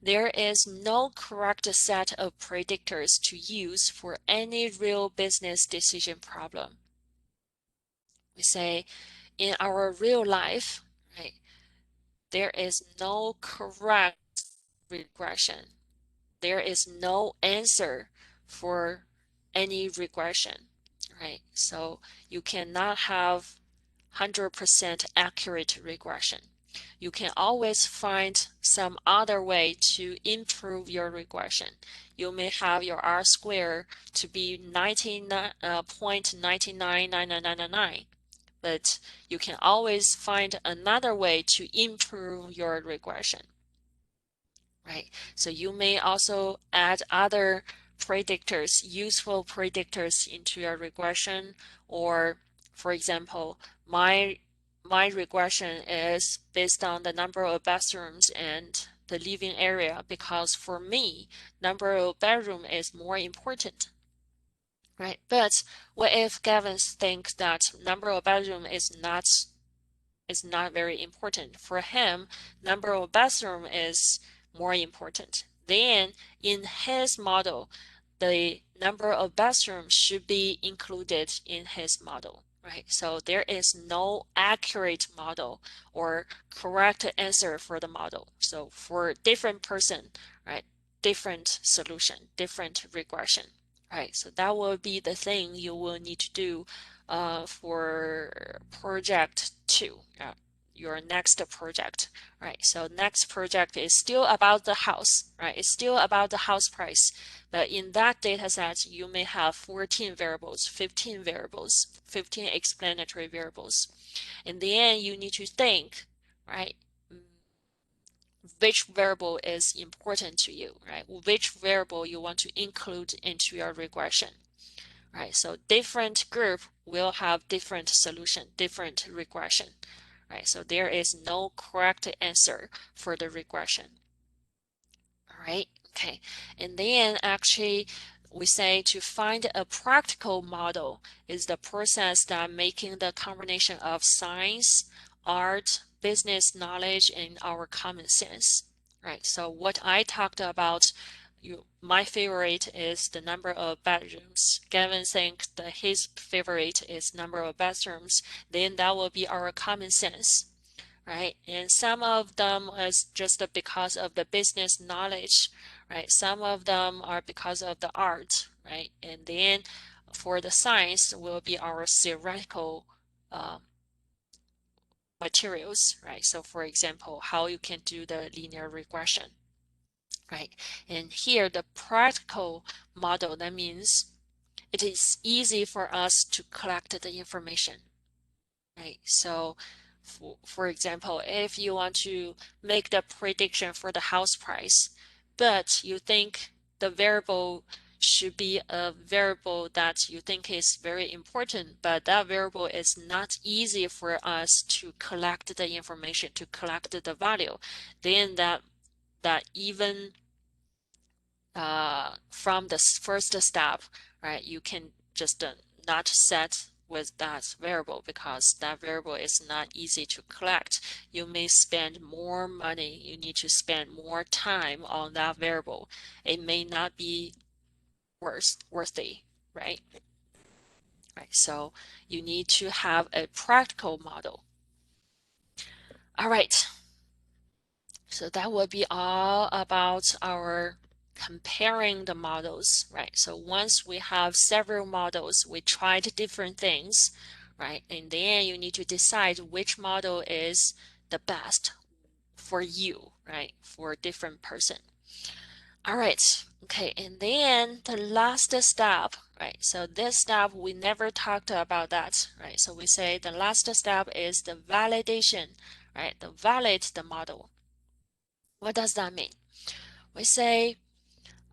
there is no correct set of predictors to use for any real business decision problem. We say in our real life, right, there is no correct regression. There is no answer for any regression, right? So you cannot have 100% accurate regression. You can always find some other way to improve your regression. You may have your R-square to be 99.999999, but you can always find another way to improve your regression, right? So you may also add other predictors, useful predictors into your regression, or for example, my regression is based on the number of bathrooms and the living area, because for me, number of bedroom is more important, right? But what if Gavin thinks that number of bedroom is not very important. For him, number of bathroom is more important. Then in his model, the number of bathrooms should be included in his model, right? So there is no accurate model or correct answer for the model. So for different person, right, different solution, different regression, right? So that will be the thing you will need to do for project 2, your next project, right? So next project is still about the house, right? It's still about the house price, but in that data set, you may have 14 variables, 15 variables, 15 explanatory variables. In the end, you need to think, right? Which variable is important to you, right? Which variable you want to include into your regression, right? So different group will have different solution, different regression, right? So there is no correct answer for the regression. All right, okay. And then actually we say to find a practical model is the process that making the combination of science, art, business knowledge, and our common sense, right? So what I talked about, my favorite is the number of bedrooms. Gavin thinks that his favorite is number of bathrooms. Then that will be our common sense, right? And some of them is just because of the business knowledge, right? Some of them are because of the art, right? And then for the science will be our theoretical materials, right? So for example, how you can do the linear regression, right? And here the practical model, that means it is easy for us to collect the information, right? So For example, if you want to make the prediction for the house price, but you think the variable should be a variable that you think is very important, but that variable is not easy for us to collect the information, to collect the value, then that even from the first step, right, you can just not set with that variable because that variable is not easy to collect. You may spend more money, you need to spend more time on that variable. It may not be worthy, right? Right. So you need to have a practical model. All right. So that would be all about our comparing the models, right? So once we have several models, we tried different things, right? And then you need to decide which model is the best for you, right? For a different person. All right, okay, and then the last step, right? So this step, we never talked about that, right? So we say the last step is the validation, right? To validate the model. What does that mean? We say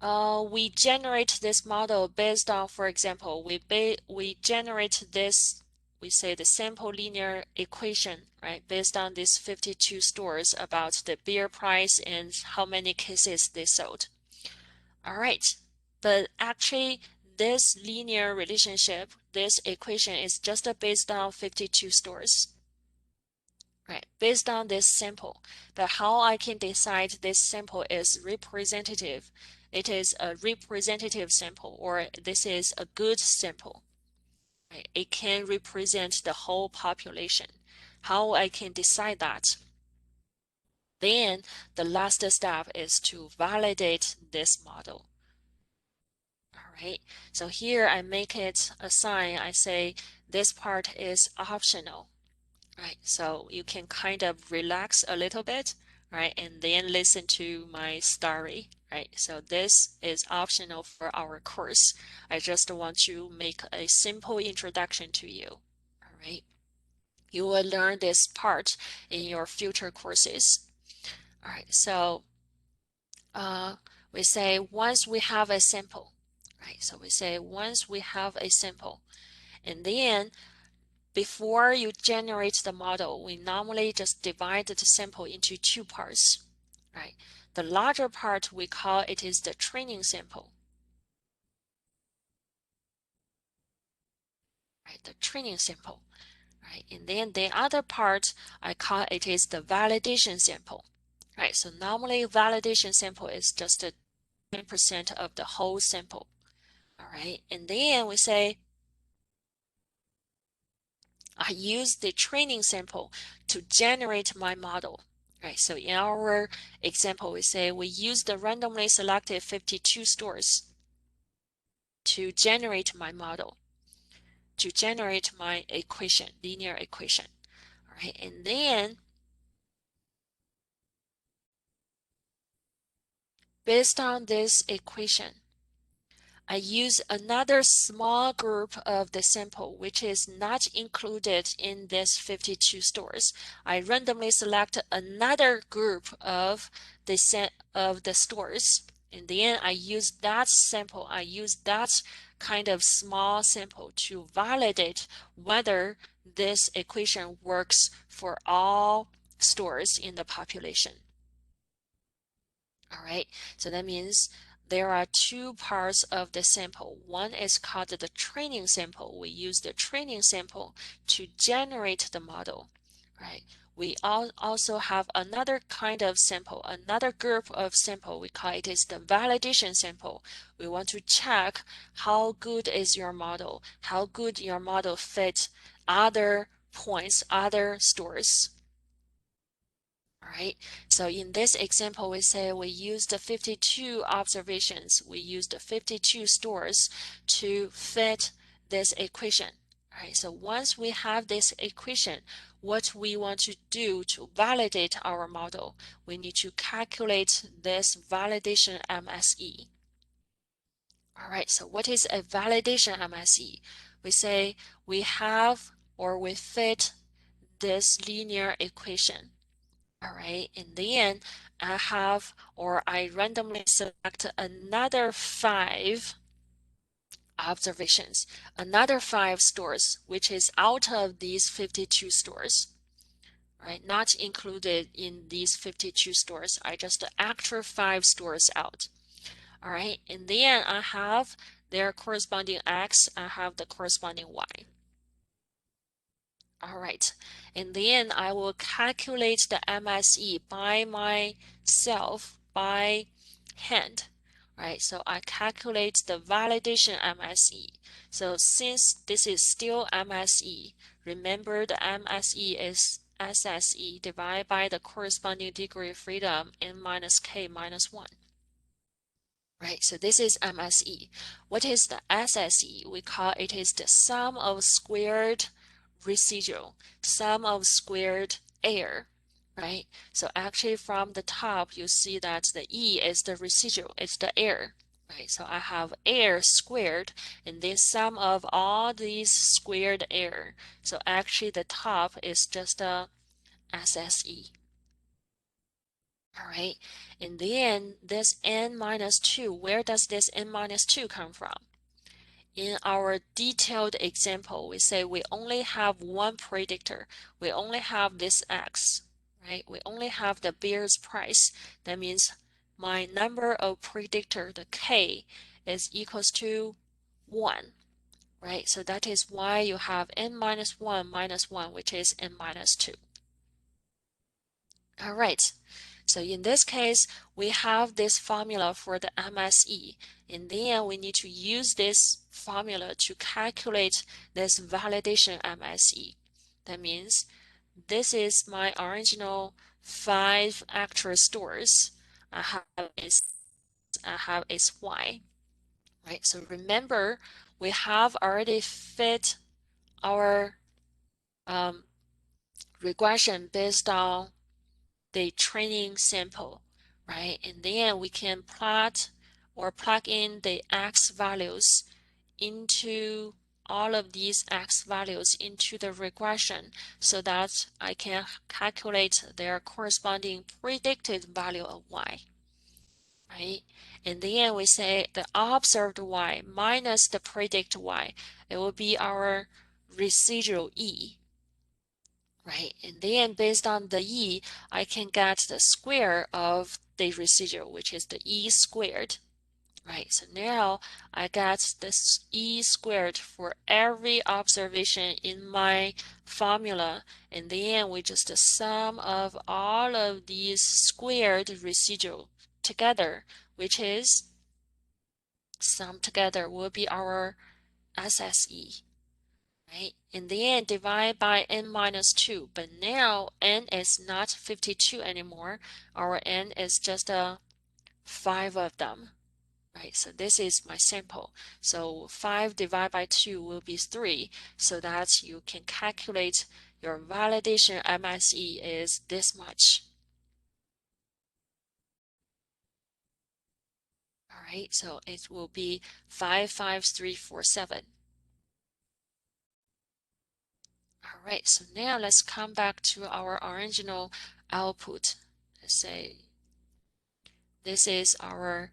we generate this model based on, for example, we generate this, we say the sample linear equation, right? Based on these 52 stores about the beer price and how many cases they sold. All right, but actually this linear relationship, this equation is just based on 52 stores. Right, based on this sample, but how I can decide this sample is representative. It is a representative sample or this is a good sample. Right? It can represent the whole population. How I can decide that? Then the last step is to validate this model. All right, so here I make it a sign. I say this part is optional. Right, so you can kind of relax a little bit, right, and then listen to my story, right? So this is optional for our course. I just want to make a simple introduction to you, all right? You will learn this part in your future courses. All right, so uh, we say once we have a sample, right? So we say once we have a sample, and then before you generate the model, we normally just divide the sample into two parts, right? The larger part, we call it is the training sample, right? The training sample, right? And then the other part, I call it is the validation sample, right? So normally validation sample is just a 10% of the whole sample, all right? And then we say, I use the training sample to generate my model. Right, so in our example, we say we use the randomly selected 52 stores to generate my model, to generate my equation, linear equation. All right, and then based on this equation, I use another small group of the sample, which is not included in this 52 stores. I randomly select another group of the stores, and then I use that sample. I use that kind of small sample to validate whether this equation works for all stores in the population. All right, so that means there are two parts of the sample. One is called the training sample. We use the training sample to generate the model, right? We also have another kind of sample, another group of sample. We call it is the validation sample. We want to check how good is your model, how good your model fits other points, other stores. All right, so in this example, we say we used the 52 observations. We used the 52 stores to fit this equation. All right, so once we have this equation, what we want to do to validate our model, we need to calculate this validation MSE. All right, so what is a validation MSE? We say we have or we fit this linear equation. All right, and then I randomly select another 5 observations, another 5 stores, which is out of these 52 stores, right? Not included in these 52 stores. I just extra 5 stores out. All right, and then I have their corresponding X, I have the corresponding Y. All right, and then I will calculate the MSE by myself by hand. Right, so I calculate the validation MSE. So since this is still MSE, remember the MSE is SSE divided by the corresponding degree of freedom n minus k minus 1. Right, so this is MSE. What is the SSE? We call it is the sum of squared residual, sum of squared error, right? So actually from the top, you see that the E is the residual, it's the error, right? So I have error squared, and then sum of all these squared error. So actually the top is just a SSE. All right, and then this n minus 2, where does this n minus 2 come from? In our detailed example, we say we only have one predictor. We only have this x, right? We only have the bear's price. That means my number of predictor, the k, is equals to 1, right? So that is why you have n minus 1 minus 1, which is n minus 2. All right. So in this case, we have this formula for the MSE, and then we need to use this formula to calculate this validation MSE. That means this is my original 5 actual stores. I have is Y, right? So remember, we have already fit our regression based on the training sample, right? And then we can plot or plug in the X values into all of these X values into the regression so that I can calculate their corresponding predicted value of Y, right? And then we say the observed Y minus the predict Y, it will be our residual E, right? And then based on the E, I can get the square of the residual, which is the E squared, right? So now I got this E squared for every observation in my formula, and then we just sum of all of these squared residual together, which is sum together will be our SSE. Right? And then divide by n minus 2. But now n is not 52 anymore. Our n is just 5 of them. Right? So this is my sample. So 5 divided by 2 will be 3. So that you can calculate your validation MSE is this much. All right, so it will be 55347. All right, so now let's come back to our original output. Let's say this is our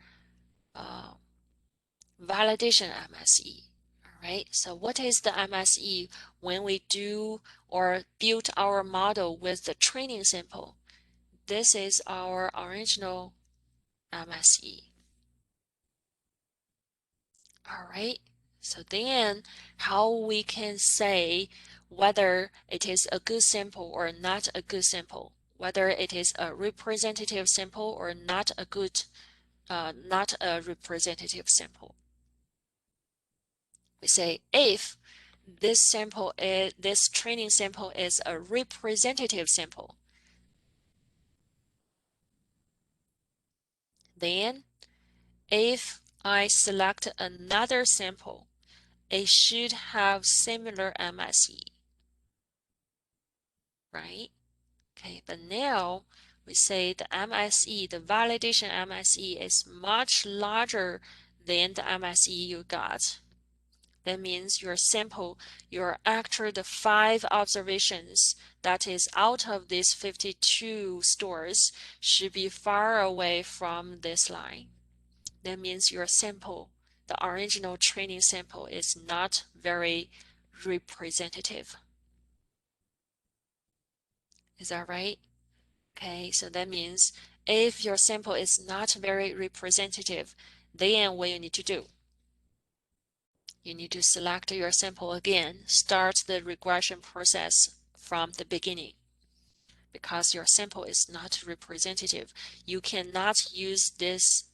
validation MSE. All right, so what is the MSE when we do or build our model with the training sample? This is our original MSE. All right, so then how we can say whether it is a good sample or not a good sample, whether it is a representative sample or not a good, not a representative sample. We say if this training sample is a representative sample, then if I select another sample, it should have similar MSE, right? Okay, but now we say the MSE, the validation MSE is much larger than the MSE you got. That means your sample, your actual the 5 observations that is out of these 52 stores should be far away from this line. That means your sample, the original training sample, is not very representative. Is that right? Okay, so that means if your sample is not very representative, then what you need to do? You need to select your sample again, start the regression process from the beginning. Because your sample is not representative, you cannot use this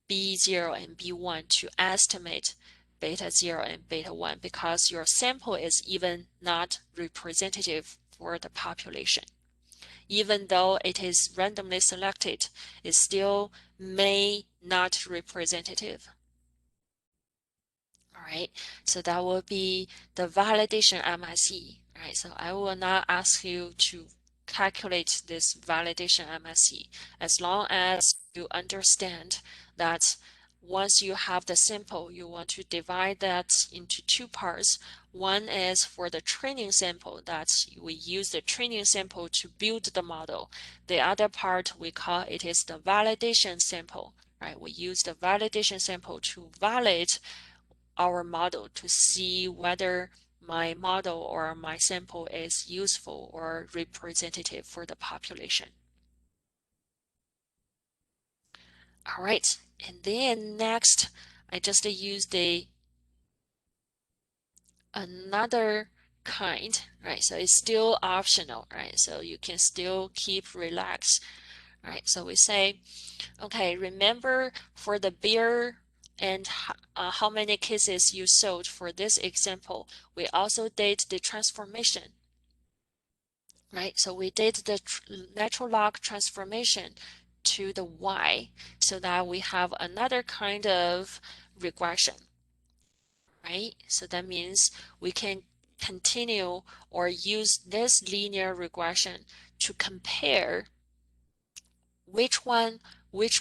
B0 and B1 to estimate beta 0 and beta 1 because your sample is even not representative for the population. Even though it is randomly selected, it still may not representative. All right, so that will be the validation MSE. Right, so I will not ask you to calculate this validation MSE as long as you understand that once you have the sample, you want to divide that into 2 parts. One is for the training sample, that we use the training sample to build the model. The other part we call it is the validation sample. Right, we use the validation sample to validate our model to see whether my model or my sample is useful or representative for the population. All right, and then next, I just used another kind, right? So it's still optional, right? So you can still keep relaxed, right? So we say, okay, remember for the beer and how many cases you sold for this example, we also did the transformation, right? So we did the natural log transformation to the y so that we have another kind of regression, right? So that means we can continue or use this linear regression to compare which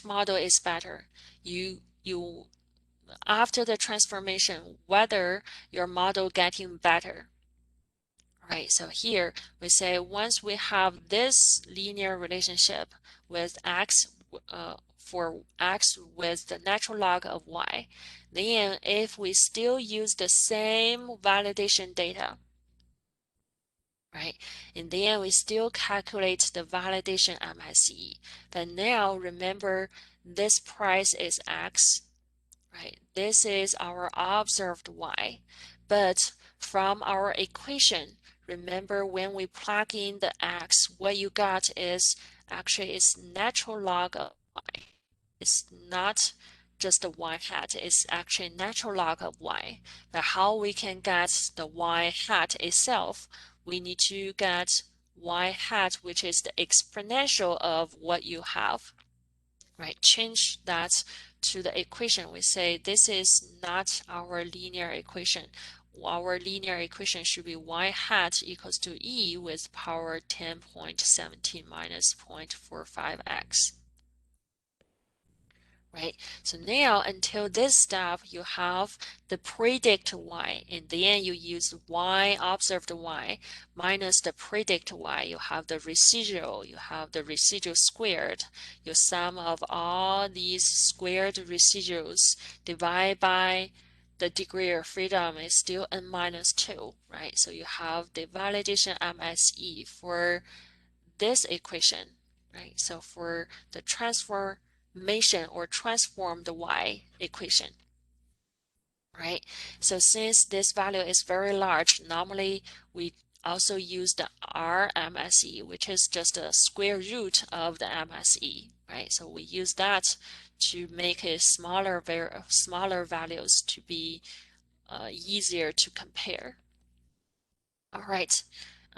model is better. You after the transformation, whether your model getting better. Right, so here we say once we have this linear relationship with x for x with the natural log of y, then if we still use the same validation data, right, and then we still calculate the validation MSE, but now remember this price is x, right? This is our observed y, but from our equation, remember when we plug in the x, what you got is actually it's natural log of y. It's not just the y hat, it's actually natural log of y. But how we can get the y hat itself, we need to get y hat, which is the exponential of what you have. Right, change that to the equation. We say this is not our linear equation. Our linear equation should be y hat equals to e with power 10.17 minus 0.45x. Right, so now until this step you have the predict y, and then you use y observed y minus the predict y. You have the residual, squared. You sum of all these squared residuals divide by the degree of freedom is still n minus 2, right? So you have the validation MSE for this equation, right? So for the transformation or transformed y equation, right? So since this value is very large, normally we also use the RMSE, which is just a square root of the MSE, right? So we use that to make it smaller values to be easier to compare. All right.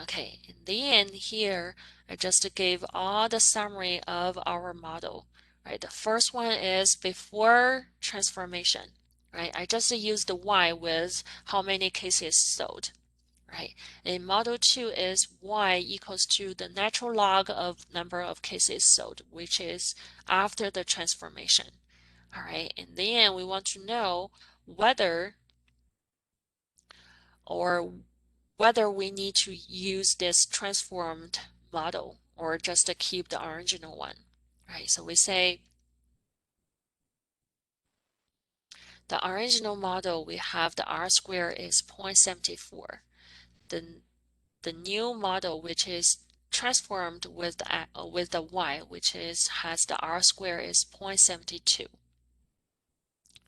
Okay, and then here I just gave all the summary of our model, right? The first one is before transformation, right? I just used the y with how many cases sold, right? And model 2 is y equals to the natural log of number of cases sold, which is after the transformation. All right, and then we want to know whether or whether we need to use this transformed model or just to keep the original one, right? So we say the original model, we have the R square is 0.74. The new model, which is transformed with the y, which has the R square is 0.72.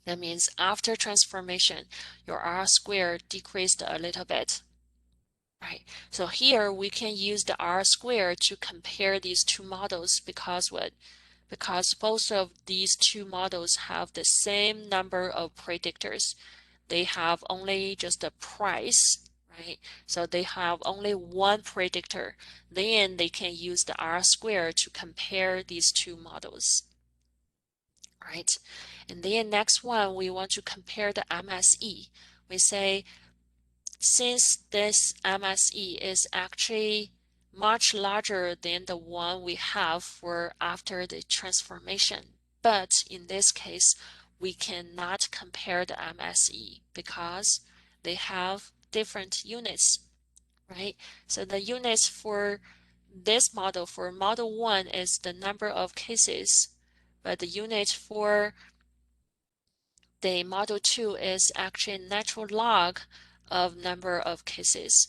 That means after transformation, your R squared decreased a little bit, right? So here we can use the R squared to compare these two models because what? Because both of these two models have the same number of predictors. They have only just a price, right? So they have only one predictor. Then they can use the R squared to compare these two models, right? And then next one, we want to compare the MSE. We say, since this MSE is actually much larger than the one we have for after the transformation, but in this case, we cannot compare the MSE because they have different units, right? So the units for this model, for model 1, is the number of cases, but the unit for the model 2 is actually natural log of number of cases,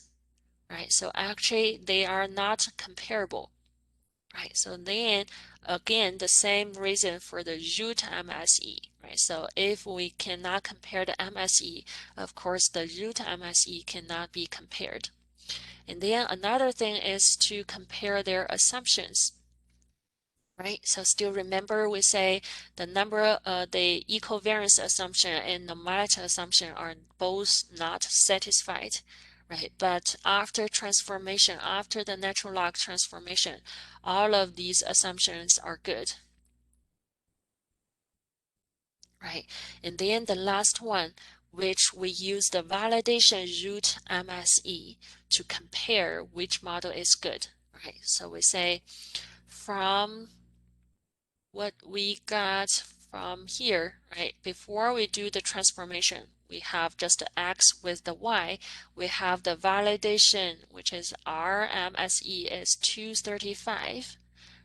right? So actually they are not comparable, right? So then again, the same reason for the root MSE, right? So if we cannot compare the MSE, of course the root MSE cannot be compared. And then another thing is to compare their assumptions, right? So still remember we say the equivariance assumption and normality assumption are both not satisfied, right? But after transformation, after the natural log transformation, all of these assumptions are good, right? And then the last one, which we use the validation root MSE to compare which model is good, right? So we say from what we got from here, right? Before we do the transformation, we have just the x with the y. We have the validation, which is RMSE is 235,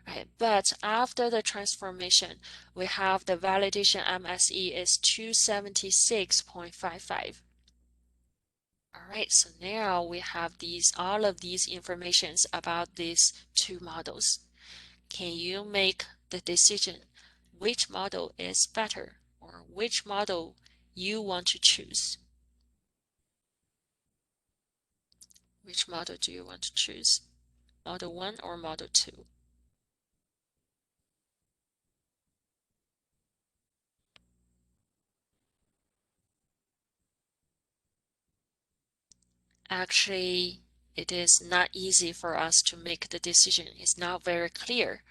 right? But after the transformation, we have the validation MSE is 276.55. All right, so now we have all of these informations about these two models. Can you make the decision which model is better or which model you want to choose? Which model do you want to choose? Model 1 or Model 2? Actually, it is not easy for us to make the decision. It's not very clear,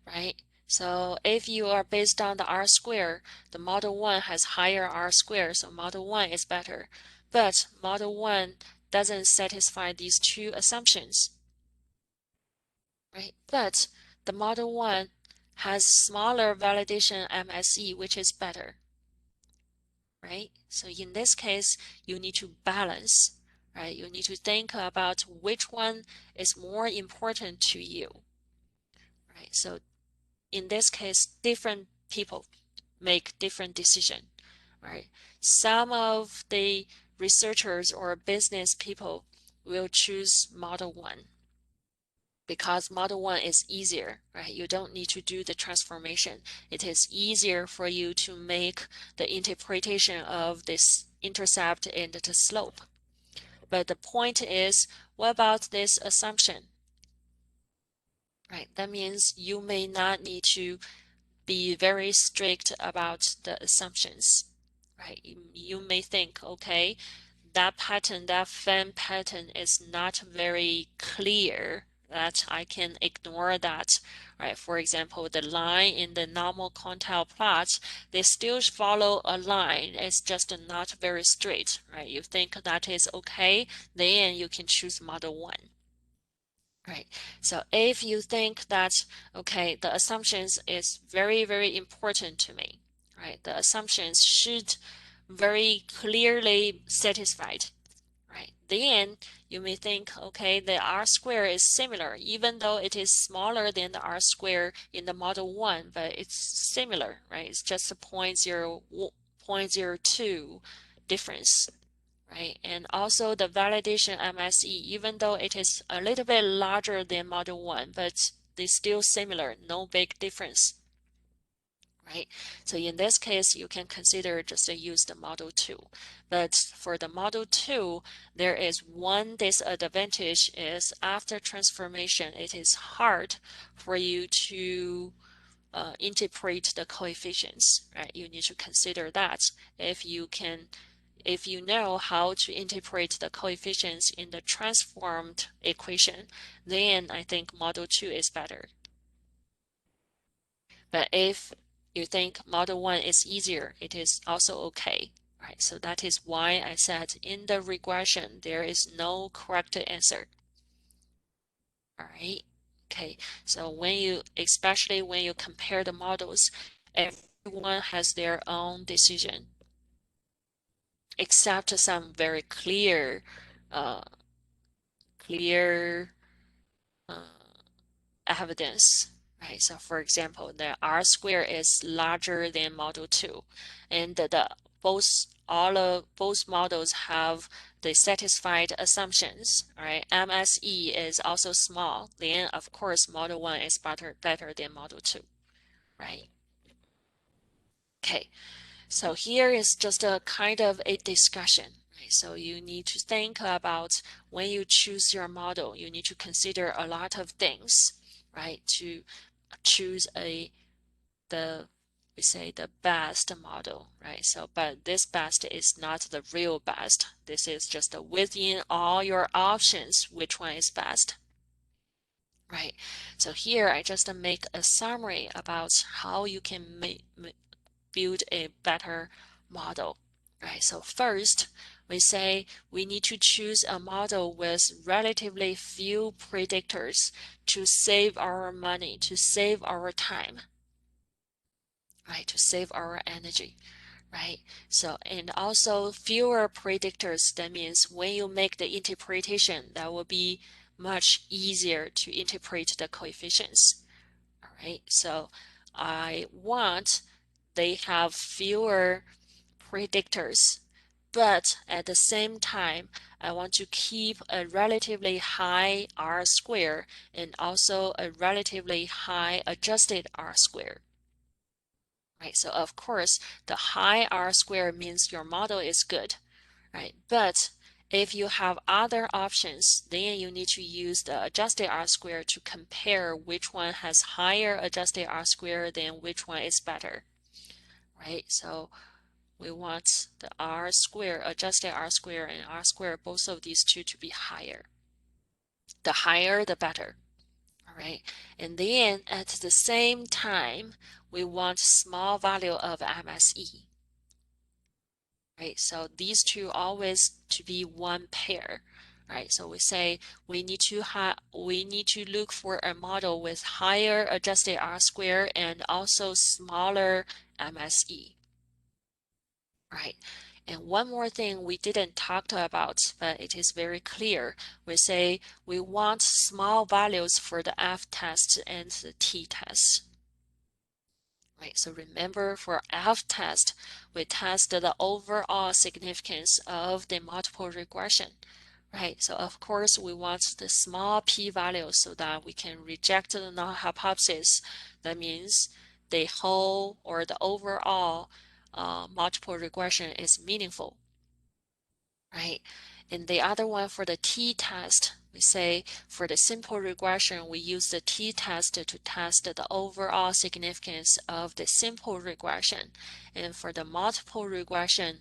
right? So if you are based on the R square, the Model 1 has higher R square, so Model 1 is better. But Model 1 doesn't satisfy these two assumptions, right? But the Model 1 has smaller validation MSE, which is better, right? So in this case, you need to balance, right? You need to think about which one is more important to you, right? So in this case, different people make different decision, right? Some of the researchers or business people will choose Model 1 because Model 1 is easier, right? You don't need to do the transformation. It is easier for you to make the interpretation of this intercept and the slope. But the point is, what about this assumption? Right, that means you may not need to be very strict about the assumptions, right? You may think, okay, that pattern, that fan pattern is not very clear, that I can ignore that, right? For example, the line in the normal quantile plots, they still follow a line. It's just not very straight, right? You think that is okay, then you can choose Model 1. Right. So if you think that, okay, the assumptions is very, very important to me, right? The assumptions should very clearly satisfied, right? then you may think, okay, the R square is similar, even though it is smaller than the R square in the model 1, but it's similar, right? It's just a 0.02 difference, right? And also the validation MSE, even though it is a little bit larger than model 1, but they're still similar, no big difference, right? So in this case, you can consider just to use the Model 2. But for the Model 2, there is one disadvantage is after transformation, it is hard for you to interpret the coefficients, right? You need to consider that. If you know how to interpret the coefficients in the transformed equation, then I think Model 2 is better. But if you think Model 1 is easier, it is also okay. Right, so that is why I said in the regression, there is no correct answer. All right, okay, so especially when you compare the models, everyone has their own decision, except some very clear, uh, clear evidence, right? So for example, the R square is larger than model 2, and both models have the satisfied assumptions, right? MSE is also small, then of course model 1 is better than model 2, right? Okay, so here is just a kind of a discussion. Right? So you need to think about when you choose your model, you need to consider a lot of things, right? To choose we say the best model, right? So, but this best is not the real best. This is just within all your options, which one is best, right? So here I just make a summary about how you can build a better model, right? So first, we say we need to choose a model with relatively few predictors to save our money, to save our time, right? To save our energy, right? So, and also fewer predictors, that means when you make the interpretation, that will be much easier to interpret the coefficients, all right? So I want they have fewer predictors, but at the same time, I want to keep a relatively high R square and also a relatively high adjusted R square. Right, so of course, the high R square means your model is good, right? But if you have other options, then you need to use the adjusted R square to compare which one has higher adjusted R square than which one is better, right? So we want the R square, adjusted R square and R square, both of these two to be higher. The higher, the better. All right. And then at the same time, we want small value of MSE. Right. So these two always to be one pair. Right. So we say we need to look for a model with higher adjusted R square and also smaller MSE. Right. And one more thing we didn't talk about, but it is very clear. We say we want small values for the F-test and the t-test. Right, so remember for F-test, we test the overall significance of the multiple regression. Right, so of course we want the small p-value so that we can reject the null hypothesis. That means the whole or the overall multiple regression is meaningful, right? And the other one for the t-test, we say for the simple regression, we use the t-test to test the overall significance of the simple regression. And for the multiple regression,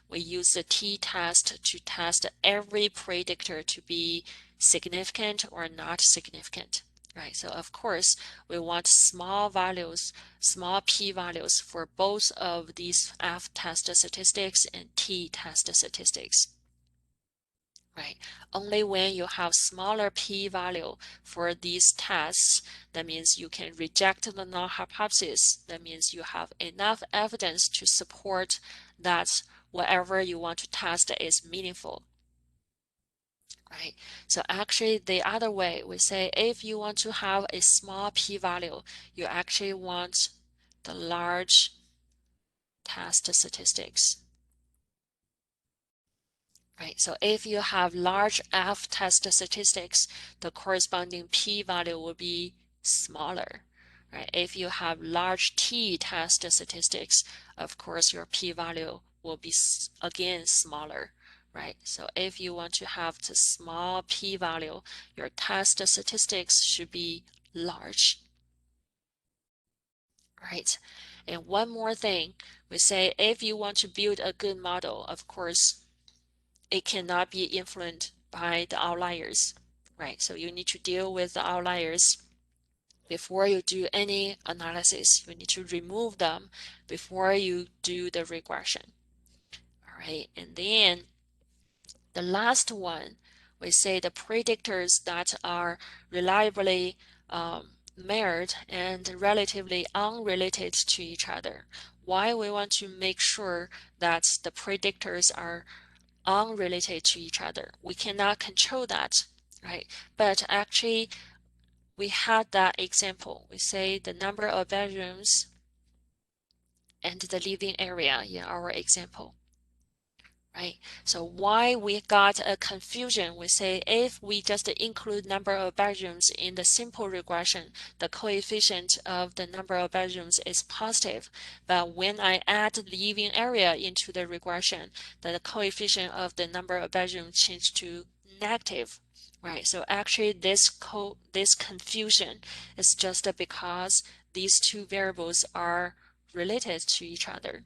we use the t-test to test every predictor to be significant or not significant. Right, so of course, we want small values, small p-values for both of these F-test statistics and t-test statistics. Right, only when you have smaller p-value for these tests, that means you can reject the null hypothesis. That means you have enough evidence to support that whatever you want to test is meaningful. right? So actually the other way, we say if you want to have a small p-value, you actually want the large test statistics. Right, so if you have large F test statistics, the corresponding p-value will be smaller. Right, if you have large T test statistics, of course your p-value will be again smaller. Right, so if you want to have the small p-value, your test statistics should be large. Right, and one more thing, we say if you want to build a good model, of course, it cannot be influenced by the outliers, right? So you need to deal with the outliers before you do any analysis. You need to remove them before you do the regression. All right, and then the last one, we say the predictors that are reliably mirrored and relatively unrelated to each other. Why we want to make sure that the predictors are unrelated to each other. We cannot control that, right? But actually, we had that example. We say the number of bedrooms and the living area in our example, right? So why we got a confusion, we say if we just include number of bedrooms in the simple regression, the coefficient of the number of bedrooms is positive. But when I add living area into the regression, the coefficient of the number of bedrooms changed to negative. Right, so actually this confusion is just because these two variables are related to each other.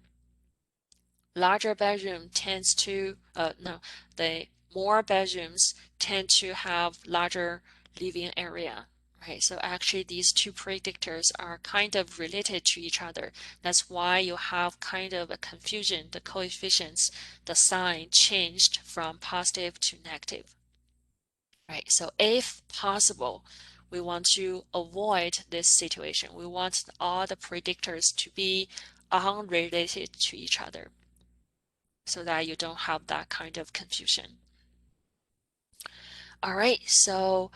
Larger bedroom tends to no, the more bedrooms tend to have larger living area, right? So actually these two predictors are kind of related to each other. That's why you have kind of a confusion. The coefficients, the sign changed from positive to negative, right? So if possible, we want to avoid this situation. We want all the predictors to be unrelated to each other, so that you don't have that kind of confusion. All right, so